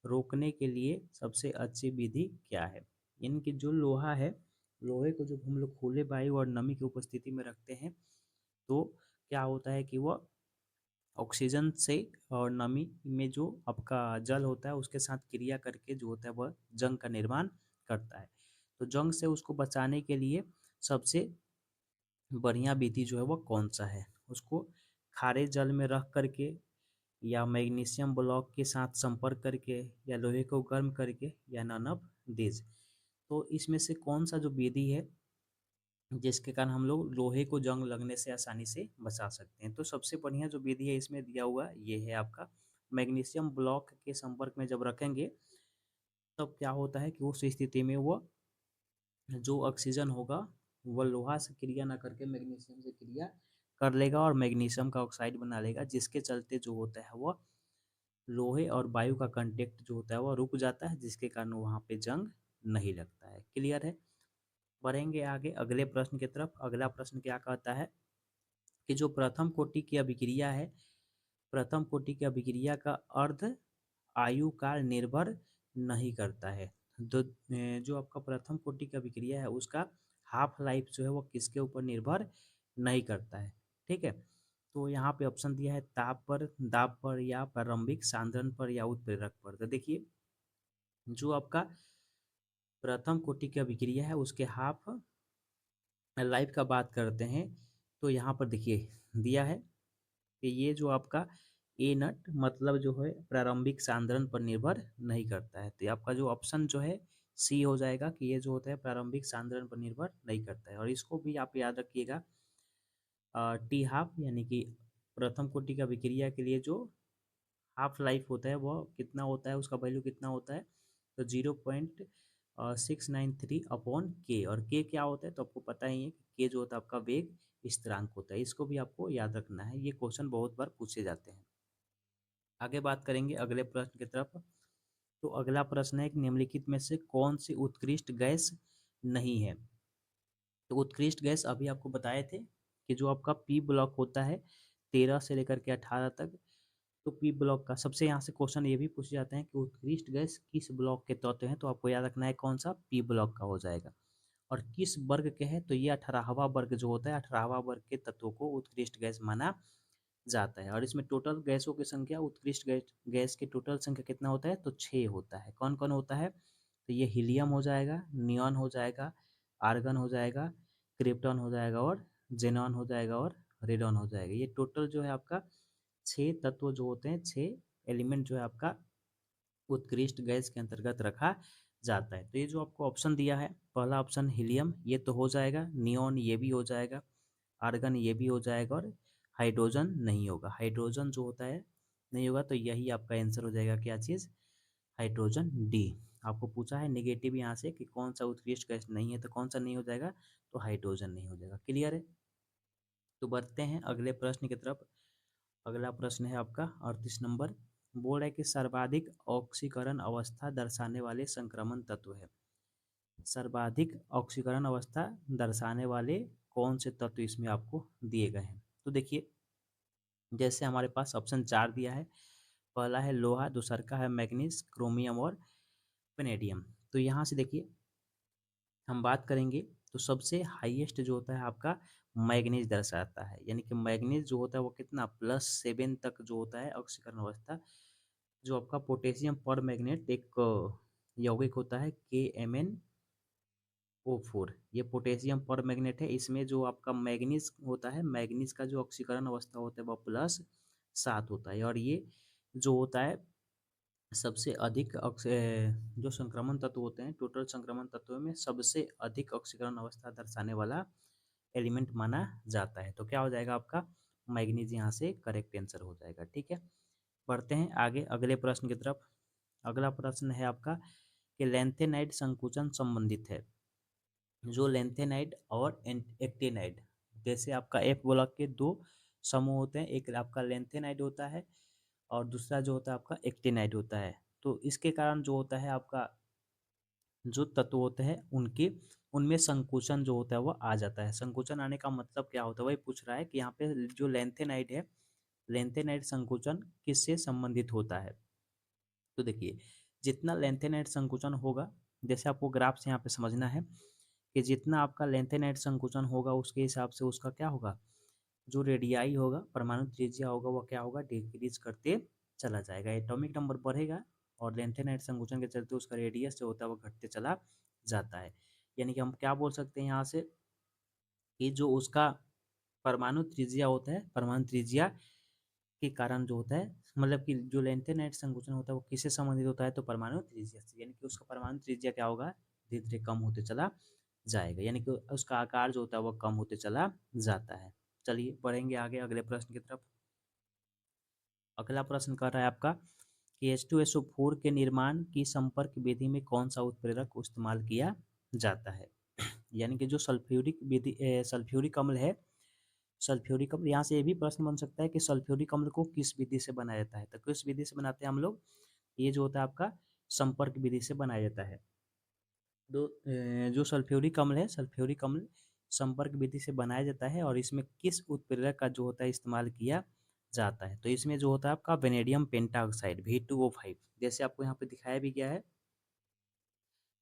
रोकने के लिए सबसे अच्छी विधि क्या है। इनकी जो लोहा है, लोहे को जब हम लोग खुले वायु और नमी की उपस्थिति में रखते हैं तो क्या होता है कि वह ऑक्सीजन से और नमी में जो आपका जल होता है उसके साथ क्रिया करके जो होता है वह जंग का निर्माण करता है। तो जंग से उसको बचाने के लिए सबसे बढ़िया विधि जो है वह कौन सा है, उसको खारे जल में रख करके, या मैग्नीशियम ब्लॉक के साथ संपर्क करके, या लोहे को गर्म करके, या नन ऑफ दीज। तो इसमें से कौन सा जो विधि है जिसके कारण हम लोग लोहे को जंग लगने से आसानी से बचा सकते हैं? तो सबसे बढ़िया जो विधि है इसमें दिया हुआ ये है आपका मैग्नीशियम ब्लॉक के संपर्क में जब रखेंगे तब क्या होता है कि उस स्थिति में वो जो ऑक्सीजन होगा वह लोहा से क्रिया ना करके मैग्नीशियम से क्रिया कर लेगा और मैग्नीशियम का ऑक्साइड बना लेगा, जिसके चलते जो होता है वह लोहे और वायु का कांटेक्ट जो होता है वह रुक जाता है, जिसके कारण वहाँ पे जंग नहीं लगता है। क्लियर है? बढ़ेंगे आगे अगले प्रश्न की तरफ। अगला प्रश्न क्या कहता है कि जो प्रथम कोटि की अभिक्रिया है, प्रथम कोटि की अभिक्रिया का अर्ध आयु काल निर्भर नहीं करता है। तो जो आपका प्रथम कोटि की अभिक्रिया है उसका हाफ लाइफ जो है वो किसके ऊपर निर्भर नहीं करता है। ठीक है, तो यहाँ पे ऑप्शन दिया है ताप पर, दाब पर, या प्रारंभिक सांद्रण पर, या उत्प्रेरक पर। तो देखिए जो आपका प्रथम कोटि की अभिक्रिया है उसके हाफ लाइफ का बात करते हैं तो यहाँ पर देखिए दिया है कि ये जो आपका ए नट मतलब जो है प्रारंभिक सांद्रण पर निर्भर नहीं करता है। तो ये आपका जो ऑप्शन जो है सी हो जाएगा कि ये जो होता है प्रारंभिक सांद्रण पर निर्भर नहीं करता है। और इसको भी आप याद रखिएगा, टी हाफ यानी कि प्रथम कोटि का विक्रिया के लिए जो हाफ लाइफ होता है वह कितना होता है, उसका वैल्यू कितना होता है, तो 0.693 अपॉन के। और के क्या होता है तो आपको पता ही है कि के जो होता है आपका वेग स्थिरांक होता है। इसको भी आपको याद रखना है, ये क्वेश्चन बहुत बार पूछे जाते हैं। आगे बात करेंगे अगले प्रश्न की तरफ। तो अगला प्रश्न है कि निम्नलिखित में से कौन सी उत्कृष्ट गैस नहीं है। तो उत्कृष्ट गैस अभी आपको बताए थे कि जो आपका पी ब्लॉक होता है 13 से लेकर के 18 तक, तो पी ब्लॉक का सबसे यहाँ से क्वेश्चन ये भी पूछे जाते हैं कि उत्कृष्ट गैस किस ब्लॉक के तत्व हैं, तो आपको याद रखना है कौन सा, पी ब्लॉक का हो जाएगा। और किस वर्ग के हैं, तो ये 18वां वर्ग जो होता है 18वां वर्ग के तत्वों को उत्कृष्ट गैस माना जाता है। और इसमें टोटल गैसों की संख्या, उत्कृष्ट गैस की टोटल संख्या कितना होता है, तो 6 होता है। कौन कौन होता है, तो ये हीलियम हो जाएगा, नियॉन हो जाएगा, आर्गन हो जाएगा, क्रिप्टॉन हो जाएगा, और जेनॉन हो जाएगा, और रेडॉन हो जाएगा। ये टोटल जो है आपका 6 तत्व जो होते हैं, 6 एलिमेंट जो है आपका उत्कृष्ट गैस के अंतर्गत रखा जाता है। तो ये जो आपको ऑप्शन दिया है, पहला ऑप्शन हीलियम ये तो हो जाएगा, नियॉन ये भी हो जाएगा, आर्गन ये भी हो जाएगा, और हाइड्रोजन नहीं होगा। हाइड्रोजन जो होता है नहीं होगा, तो यही आपका आंसर हो जाएगा क्या चीज़, हाइड्रोजन डी। आपको पूछा है नेगेटिव यहाँ से कि कौन सा उत्कृष्ट गैस नहीं है, तो कौन सा नहीं हो जाएगा, तो हाइड्रोजन नहीं हो जाएगा। क्लियर है? तो बढ़ते हैं अगले प्रश्न की तरफ। अगला प्रश्न है आपका 38 नंबर। बोल रहा है कि सर्वाधिक ऑक्सीकरण अवस्था दर्शाने वाले संक्रमण तत्व है। सर्वाधिक ऑक्सीकरण अवस्था दर्शाने वाले कौन से तत्व इसमें आपको दिए गए हैं। तो देखिए जैसे हमारे पास ऑप्शन 4 दिया है, पहला है लोहा, दूसरा का है मैग्नीज, क्रोमियम और वेनेडियम। तो यहाँ से देखिए हम बात करेंगे तो सबसे हाईएस्ट जो होता है आपका मैग्नीज दर्शाता है, यानी कि मैग्नीज जो होता है वो कितना +7 तक जो होता है ऑक्सीकरण अवस्था। जो आपका पोटेशियम पर मैग्नेट एक यौगिक होता है KMnO4, ये पोटेशियम पर मैग्नेट है। इसमें जो आपका मैग्नीज होता है, मैग्नीज का जो ऑक्सीकरण अवस्था होता है वह +7 होता है। और ये जो होता है सबसे अधिक जो संक्रमण तत्व होते हैं, टोटल संक्रमण तत्वों में सबसे अधिक ऑक्सीकरण अवस्था दर्शाने वाला एलिमेंट माना जाता है। तो क्या हो जाएगा आपका मैग्नीज, यहाँ से करेक्ट आंसर हो जाएगा। ठीक है, बढ़ते हैं आगे अगले प्रश्न की तरफ। अगला प्रश्न है आपका कि लेंथेनाइड संकुचन संबंधित है। जो लेंथेनाइड और एक्टेनाइड, जैसे आपका एफ ब्लॉक के दो समूह होते हैं, एक आपका लेंथेनाइड होता है और दूसरा जो होता है आपका एक्टेनाइड होता है। तो इसके कारण जो होता है आपका जो तत्व होते हैं उनके उनमें संकुचन जो होता है वो आ जाता है। संकुचन आने का मतलब क्या होता है वही पूछ रहा है कि यहाँ पे जो लेंथेनाइड है, लेंथेनाइड संकुचन किससे संबंधित होता है। तो देखिए जितना लेंथेनाइड संकुचन होगा, जैसे आपको ग्राफ से यहाँ पे समझना है कि जितना आपका लेंथेनाइड संकुचन होगा उसके हिसाब से उसका क्या होगा, जो रेडियाई होगा, परमाणु त्रिज्या होगा, वो क्या होगा, डिक्रीज करते चला जाएगा। एटॉमिक नंबर बढ़ेगा और लेंथेनाइड संकुचन के चलते उसका रेडियस जो होता है वो घटते चला जाता है। यानी कि हम क्या बोल सकते हैं यहाँ से कि जो उसका परमाणु त्रिज्या होता है, परमाणु त्रिज्या के कारण जो होता है, मतलब कि जो लेंथेनाइड संकुचन होता है वो किससे संबंधित होता है, तो परमाणु त्रिज्या से। यानी कि उसका परमाणु त्रिज्या क्या होगा, धीरे धीरे कम होते चला जाएगा, यानी कि उसका आकार जो होता है वह कम होते चला जाता है। चलिए बढ़ेंगे आगे अगले प्रश्न की तरफ। अगला प्रश्न कर रहा है आपका कि H2SO4 के निर्माण की संपर्क विधि में कौन सा उत्प्रेरक इस्तेमाल किया जाता है। यानी कि जो सल्फ्यूरिक अम्ल है, सल्फ्यूरिक अम्ल, यहाँ से ये भी प्रश्न बन सकता है कि सल्फ्यूरिक अम्ल को किस विधि से बनाया जाता है। तो किस विधि से बनाते हैं हम लोग, ये जो होता है आपका संपर्क विधि से बनाया जाता है। जो सल्फ्यूरिक अम्ल है, सल्फ्यूरिक अम्ल संपर्क विधि से बनाया जाता है और इसमें किस उत्प्रेरक का जो होता है इस्तेमाल किया जाता है। तो इसमें जो होता है आपका वेनेडियम पेंटाऑक्साइड V2O5, जैसे आपको यहाँ पे दिखाया भी गया है।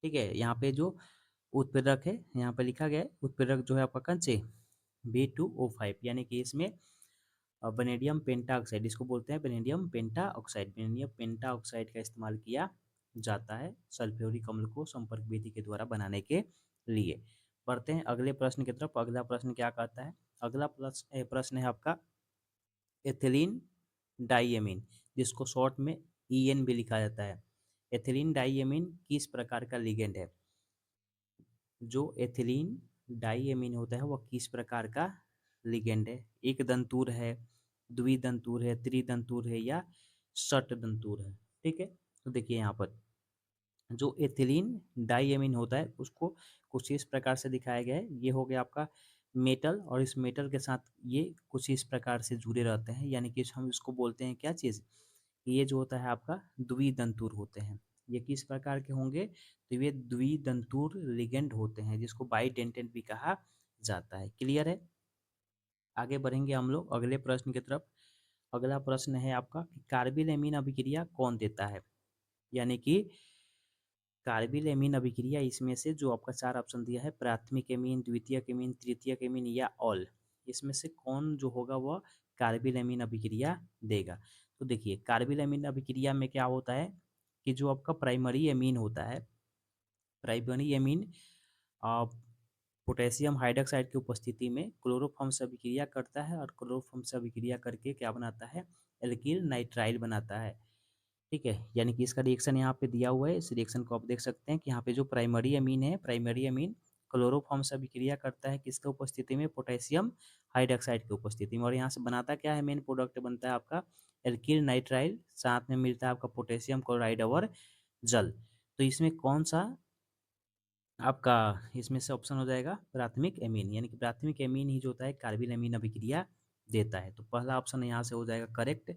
ठीक है, यहाँ पे जो उत्प्रेरक है, यहाँ पे लिखा गया है उत्प्रेरक जो है आपका कौन से V2O5, यानी कि इसमें वेनेडियम पेंटाऑक्साइड, इसको बोलते हैं वेनेडियम पेंटाऑक्साइड, वेनेडियम पेंटाऑक्साइड का इस्तेमाल किया जाता है सल्फ्यूरिक अम्ल को संपर्क विधि के द्वारा बनाने के लिए। बढ़ते हैं अगले प्रश्न की तरफ। अगला प्रश्न क्या कहता है, अगला प्रश्न है आपका एथिलीन डाइएमीन, जिसको शॉर्ट में EN भी लिखा जाता है। एथिलीन डाइएमीन किस प्रकार का लिगेंड है। जो एथिलीन डाइएमीन होता है वह किस प्रकार का लिगेंड है। एक दंतुर है, द्विदंतुर है, त्रिदंतुर है या षटदंतुर है। ठीक है, तो देखिए यहाँ पर जो एथिलीन डाइएमीन होता है उसको कुछ इस प्रकार से दिखाया गया है। ये हो गया आपका मेटल, और इस मेटल के साथ ये कुछ इस प्रकार से जुड़े रहते हैं, यानी कि हम इसको बोलते हैं क्या चीज़, ये जो होता है आपका द्विदंतुर होते हैं। ये किस प्रकार के होंगे, तो ये द्विदंतुर लिगेंड होते हैं, जिसको बाइडेंटेंट भी कहा जाता है। क्लियर है। आगे बढ़ेंगे हम लोग अगले प्रश्न की तरफ। अगला प्रश्न है आपका कि कार्बिल एमीन अभिक्रिया कौन देता है। यानी कि कार्बिल एमीन अभिक्रिया, इसमें से जो आपका 4 ऑप्शन दिया है, प्राथमिक एमीन, द्वितीयक एमीन, तृतीयक एमीन या ऑल, इसमें से कौन जो होगा वह कार्बिल एमीन अभिक्रिया देगा। तो देखिए कार्बिल एमीन अभिक्रिया में क्या होता है कि जो आपका प्राइमरी एमीन होता है, प्राइमरी एमीन पोटेशियम हाइड्रोक्साइड की उपस्थिति में क्लोरोफॉर्म से अभिक्रिया करता है, और क्लोरोफॉर्म से अभिक्रिया करके क्या बनाता है, एल्किल नाइट्राइल बनाता है। ठीक है, यानी कि इसका रिएक्शन यहाँ पे दिया हुआ है। इस रिएक्शन को आप देख सकते हैं कि यहाँ पे जो प्राइमरी अमीन है, प्राइमरी अमीन क्लोरोफॉर्म से अभिक्रिया करता है किसके उपस्थिति में, पोटेशियम हाइड्रोक्साइड की उपस्थिति में, और यहाँ से बनाता क्या है, मेन प्रोडक्ट बनता है आपका एल्किल नाइट्राइल, साथ में मिलता है आपका पोटेशियम क्लोराइड और जल। तो इसमें कौन सा आपका, इसमें से ऑप्शन हो जाएगा प्राथमिक एमीन, यानी कि प्राथमिक एमीन ही जो होता है कार्बिल एमीन अभिक्रिया देता है। तो पहला ऑप्शन यहाँ से हो जाएगा करेक्ट,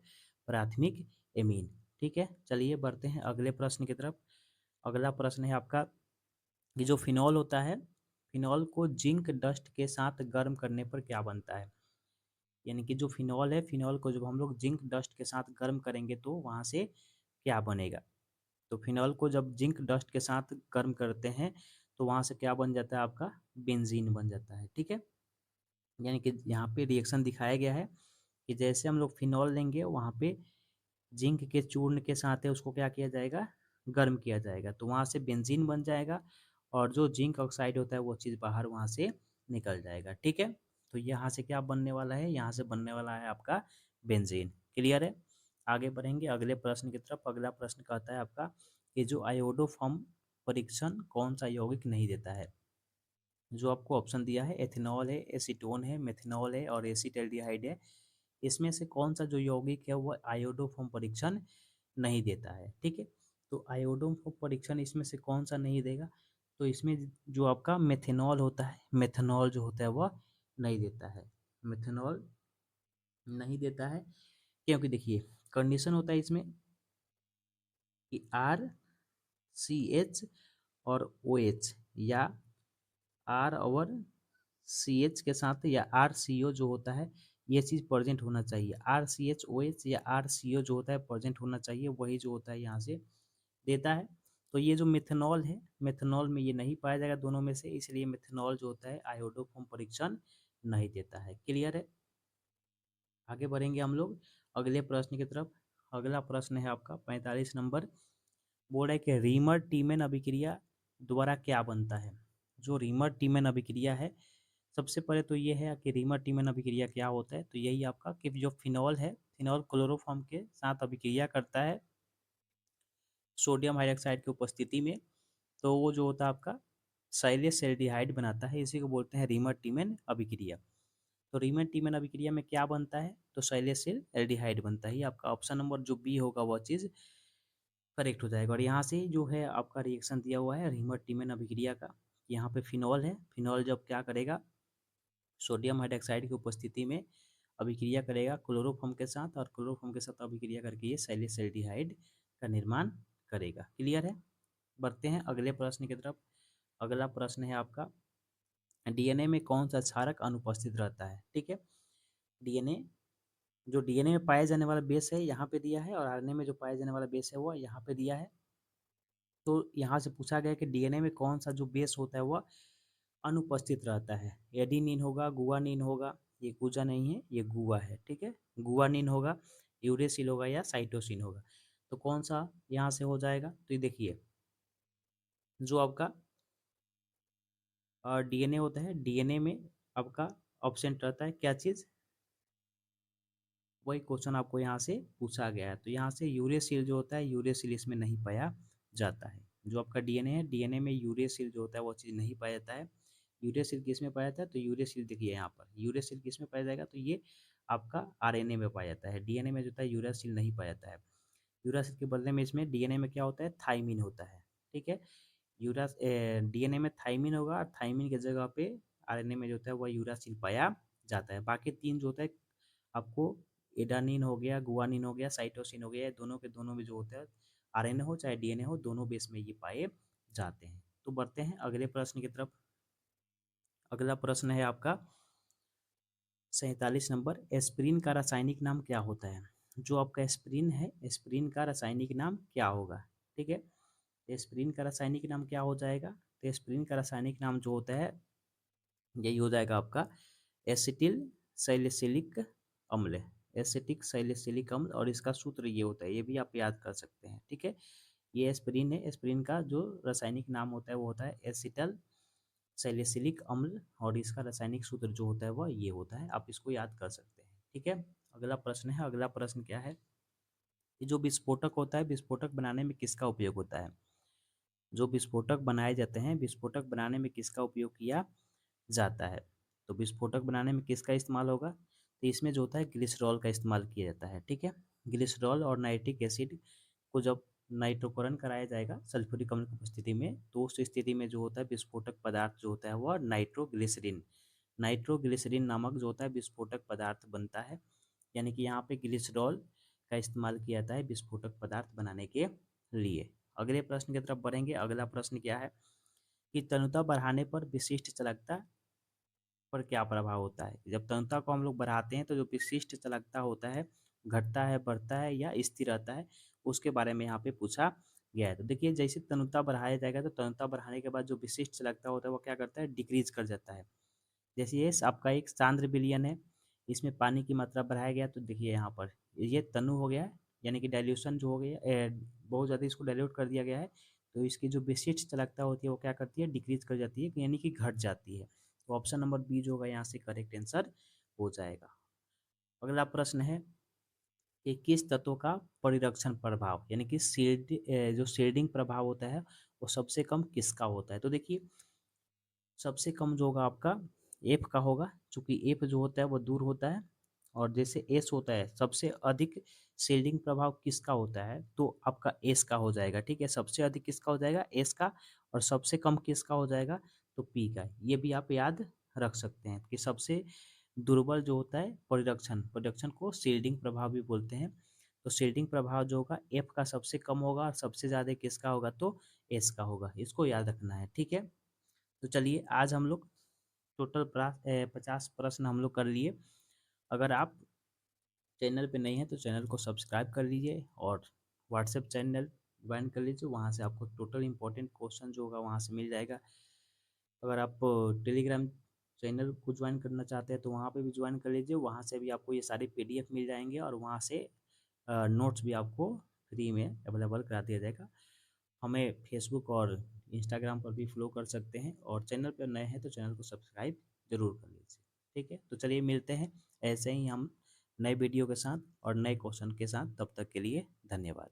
प्राथमिक एमीन। ठीक है, चलिए बढ़ते हैं अगले प्रश्न की तरफ। अगला प्रश्न है आपका कि जो फिनॉल होता है, फिनॉल को जिंक डस्ट के साथ गर्म करने पर क्या बनता है। यानी कि जो फिनॉल है, फिनॉल को जब हम लोग जिंक डस्ट के साथ गर्म करेंगे तो वहाँ से क्या बनेगा। तो फिनॉल को जब जिंक डस्ट के साथ गर्म करते हैं तो वहाँ से क्या बन जाता है आपका, बेंजीन बन जाता है। ठीक है, यानी कि यहाँ पे रिएक्शन दिखाया गया है कि जैसे हम लोग फिनॉल लेंगे वहाँ पे जिंक के चूर्ण के साथ है उसको क्या किया जाएगा, गर्म किया जाएगा, तो वहाँ से बेंजीन बन जाएगा, और जो जिंक ऑक्साइड होता है वो चीज़ बाहर वहाँ से निकल जाएगा। ठीक है, तो यहाँ से क्या बनने वाला है, यहाँ से बनने वाला है आपका बेंजीन। क्लियर है। आगे बढ़ेंगे अगले प्रश्न की तरफ। अगला प्रश्न कहता है आपका कि जो आयोडोफॉर्म परीक्षण कौन सा यौगिक नहीं देता है। जो आपको ऑप्शन दिया है, एथेनॉल है, एसीटोन है, मेथनॉल है और एसीटल्डिहाइड है, इसमें से कौन सा जो यौगिक है वो आयोडोफॉर्म परीक्षण नहीं देता है। ठीक है, तो आयोडोफॉर्म परीक्षण इसमें से कौन सा नहीं देगा, तो इसमें जो आपका मेथनॉल होता है, मेथनॉल जो होता है वह नहीं देता है, मेथनॉल नहीं देता है। क्योंकि देखिए कंडीशन होता है इसमें कि RCH और OH, या R और CH के साथ, या RCO जो होता है ये चीज़ प्रेजेंट होना चाहिए। RCHOH या RCO जो होता है प्रेजेंट होना चाहिए, वही जो होता है यहाँ से देता है। तो ये जो मेथनॉल है, मेथनॉल में ये नहीं पाया जाएगा दोनों में से, इसलिए मेथनॉल जो होता है आयोडोफॉर्म परीक्षण नहीं देता है। क्लियर है। आगे बढ़ेंगे हम लोग अगले प्रश्न की तरफ। अगला प्रश्न है आपका 45 नंबर। बोल रहा है कि रीमर टीमेन अभिक्रिया द्वारा क्या बनता है। जो रीमर टीमेन अभिक्रिया है, सबसे पहले तो ये है कि रीमर टीमेन अभिक्रिया क्या होता है, तो यही आपका कि जो फिनॉल है, फिनॉल क्लोरोफॉर्म के साथ अभिक्रिया करता है सोडियम हाइड्रोक्साइड की उपस्थिति में, तो वो जो होता है आपका शैलेशएल्डिहाइड बनाता है, इसी को बोलते हैं रीमर टीमन अभिक्रिया। तो रीमर टीमन अभिक्रिया में क्या बनता है, तो शैलेशएल्डिहाइड बनता है। ये आपका ऑप्शन नंबर जो बी होगा वह चीज़ करेक्ट हो जाएगा। और यहाँ से जो है आपका रिएक्शन दिया हुआ है रीमर टीमन अभिक्रिया का, यहाँ पे फिनॉल है। फिनॉल जब क्या करेगा, सोडियम हाइड्रोक्साइड की उपस्थिति में अभिक्रिया करेगा क्लोरोफॉर्म के साथ, और क्लोरोफॉर्म के साथ अभिक्रिया करके ये शैलेशएल्डिहाइड का निर्माण करेगा। क्लियर है। बढ़ते हैं अगले प्रश्न की तरफ। अगला प्रश्न है आपका, डीएनए में कौन सा क्षारक अनुपस्थित रहता है। ठीक है, डीएनए जो डीएनए में पाया जाने वाला बेस है यहाँ पे दिया है, और आरएनए में जो पाया जाने वाला बेस है वो यहाँ पे दिया है। तो यहाँ से पूछा गया कि डीएनए में कौन सा जो बेस होता है वह अनुपस्थित रहता है। एडिनिन होगा, गुआनिन होगा, ये गुजा नहीं है, ये गुआ है। ठीक है, गुआनिन होगा, यूरेसिल होगा, या साइटोसिन होगा। तो कौन सा यहाँ से हो जाएगा, तो ये देखिए जो आपका डीएनए होता है, डीएनए में आपका ऑप्शन रहता है क्या चीज़, वही क्वेश्चन आपको यहाँ से पूछा गया है। तो यहाँ से यूरेसिल जो होता है, यूरेसिल इसमें नहीं पाया जाता है। जो आपका डीएनए है, डीएनए में यूरेसिल जो होता है वो चीज़ नहीं पाया जाता है। यूरेसिल किस में पाया जाता है, तो यूरेसिल देखिए यहाँ पर यूरेसिल किस में पाया जाएगा, तो ये आपका आरएनए में पाया जाता है। डीएनए में जो होता है यूरेसिल नहीं पाया जाता है। यूरासिल के बदले में इसमें डीएनए में क्या होता है, थाइमिन होता है। ठीक है, यूरास डीएनए में थाइमिन होगा, और थाइमिन की जगह पे आरएनए में जो होता है वह यूरासिल पाया जाता है। बाकी तीन जो होता है आपको एडानिन हो गया, गुआनिन हो गया, साइटोसिन हो गया, दोनों के दोनों में जो होता है आरएनए हो चाहे डीएनए हो, दोनों बेस में ये पाए जाते हैं। तो बढ़ते हैं अगले प्रश्न की तरफ। अगला प्रश्न है आपका 47 नंबर, एस्पिरिन का रासायनिक नाम क्या होता है। जो आपका एस्पिरिन है, एस्पिरिन का रासायनिक नाम क्या होगा। ठीक है, एस्पिरिन का रासायनिक नाम क्या हो जाएगा, तो एस्पिरिन का रासायनिक नाम जो होता है यही हो जाएगा आपका एसिटिल सैलिसिलिक अम्ल। एसिटिक सैलिसिलिक अम्ल, और इसका सूत्र ये होता है, ये भी आप याद कर सकते हैं। ठीक है, ये एस्पिरिन है, एस्पिरिन का जो रासायनिक नाम होता है वो होता है एसिटल सैलिसिलिक अम्ल, और इसका रासायनिक सूत्र जो होता है वह ये होता है, आप इसको याद कर सकते हैं। ठीक है, अगला प्रश्न है। अगला प्रश्न क्या है, ये जो विस्फोटक होता है, विस्फोटक बनाने में किसका उपयोग होता है। जो विस्फोटक बनाए जाते हैं, विस्फोटक बनाने में किसका उपयोग किया जाता है। तो विस्फोटक बनाने में किसका इस्तेमाल होगा, तो इसमें जो होता है ग्लिसरॉल का इस्तेमाल किया जाता है। ठीक है, ग्लिसरॉल और नाइट्रिक एसिड को जब नाइट्रोकरण कराया जाएगा सल्फ्यूरिक अम्ल की उपस्थिति में, तो उस स्थिति में जो होता है विस्फोटक पदार्थ जो होता है वह नाइट्रोग्लिसरीन, नाइट्रोग्लिसरीन नामक जो होता है विस्फोटक पदार्थ बनता है। यानी कि यहाँ पे ग्लिसरॉल का इस्तेमाल किया जाता है विस्फोटक पदार्थ बनाने के लिए। अगले प्रश्न की तरफ बढ़ेंगे। अगला प्रश्न क्या है कि तनुता बढ़ाने पर विशिष्ट चालकता पर क्या प्रभाव होता है। जब तनुता को हम लोग बढ़ाते हैं तो जो विशिष्ट चालकता होता है घटता है, बढ़ता है, या स्थिर रहता है, उसके बारे में यहाँ पे पूछा गया है। तो देखिए जैसे तनुता बढ़ाया जाएगा तो तनुता बढ़ाने के बाद जो विशिष्ट चालकता होता है वो क्या करता है, डिक्रीज कर जाता है। जैसे ये आपका एक सांद्र विलयन है, इसमें पानी की मात्रा बढ़ाया गया, तो देखिए यहाँ पर ये तनु हो गया है, यानी कि डाइल्यूशन जो हो गया, बहुत ज़्यादा इसको डाइल्यूट कर दिया गया है, तो इसकी जो विशिष्ट चालकता होती है वो क्या करती है, डिक्रीज कर जाती है, यानी कि घट जाती है। तो ऑप्शन नंबर बी जो होगा यहाँ से करेक्ट आंसर हो जाएगा। अगला प्रश्न है कि किस तत्व का परिरक्षण प्रभाव, यानी कि जो शेडिंग प्रभाव होता है वो सबसे कम किसका होता है। तो देखिए सबसे कम जो होगा आपका एफ का होगा, चूंकि एफ जो होता है वो दूर होता है, और जैसे एस होता है सबसे अधिक शील्डिंग प्रभाव किसका होता है, तो आपका एस का हो जाएगा। ठीक है, सबसे अधिक किसका हो जाएगा, एस का, और सबसे कम किसका हो जाएगा, तो पी का। ये भी आप याद रख सकते हैं कि सबसे दुर्बल जो होता है परिरक्षण, परिरक्षण को शील्डिंग प्रभाव भी बोलते हैं। तो शील्डिंग प्रभाव जो होगा एफ का सबसे कम होगा, और सबसे ज़्यादा किसका होगा, तो एस का होगा। इसको याद रखना है। ठीक है, तो चलिए आज हम लोग टोटल 50 प्रश्न हम लोग कर लिए। अगर आप चैनल पे नहीं हैं तो चैनल को सब्सक्राइब कर लीजिए, और व्हाट्सएप चैनल ज्वाइन कर लीजिए, वहाँ से आपको टोटल इंपॉर्टेंट क्वेश्चन जो होगा वहाँ से मिल जाएगा। अगर आप टेलीग्राम चैनल को ज्वाइन करना चाहते हैं तो वहाँ पे भी ज्वाइन कर लीजिए, वहाँ से भी आपको ये सारे पीडीएफ मिल जाएंगे, और वहाँ से नोट्स भी आपको फ्री में अवेलेबल करा दिया जाएगा। हमें फेसबुक और इंस्टाग्राम पर भी फॉलो कर सकते हैं, और चैनल पर नए हैं तो चैनल को सब्सक्राइब जरूर कर लीजिए। ठीक है, तो चलिए मिलते हैं ऐसे ही हम नए वीडियो के साथ और नए क्वेश्चन के साथ। तब तक के लिए धन्यवाद।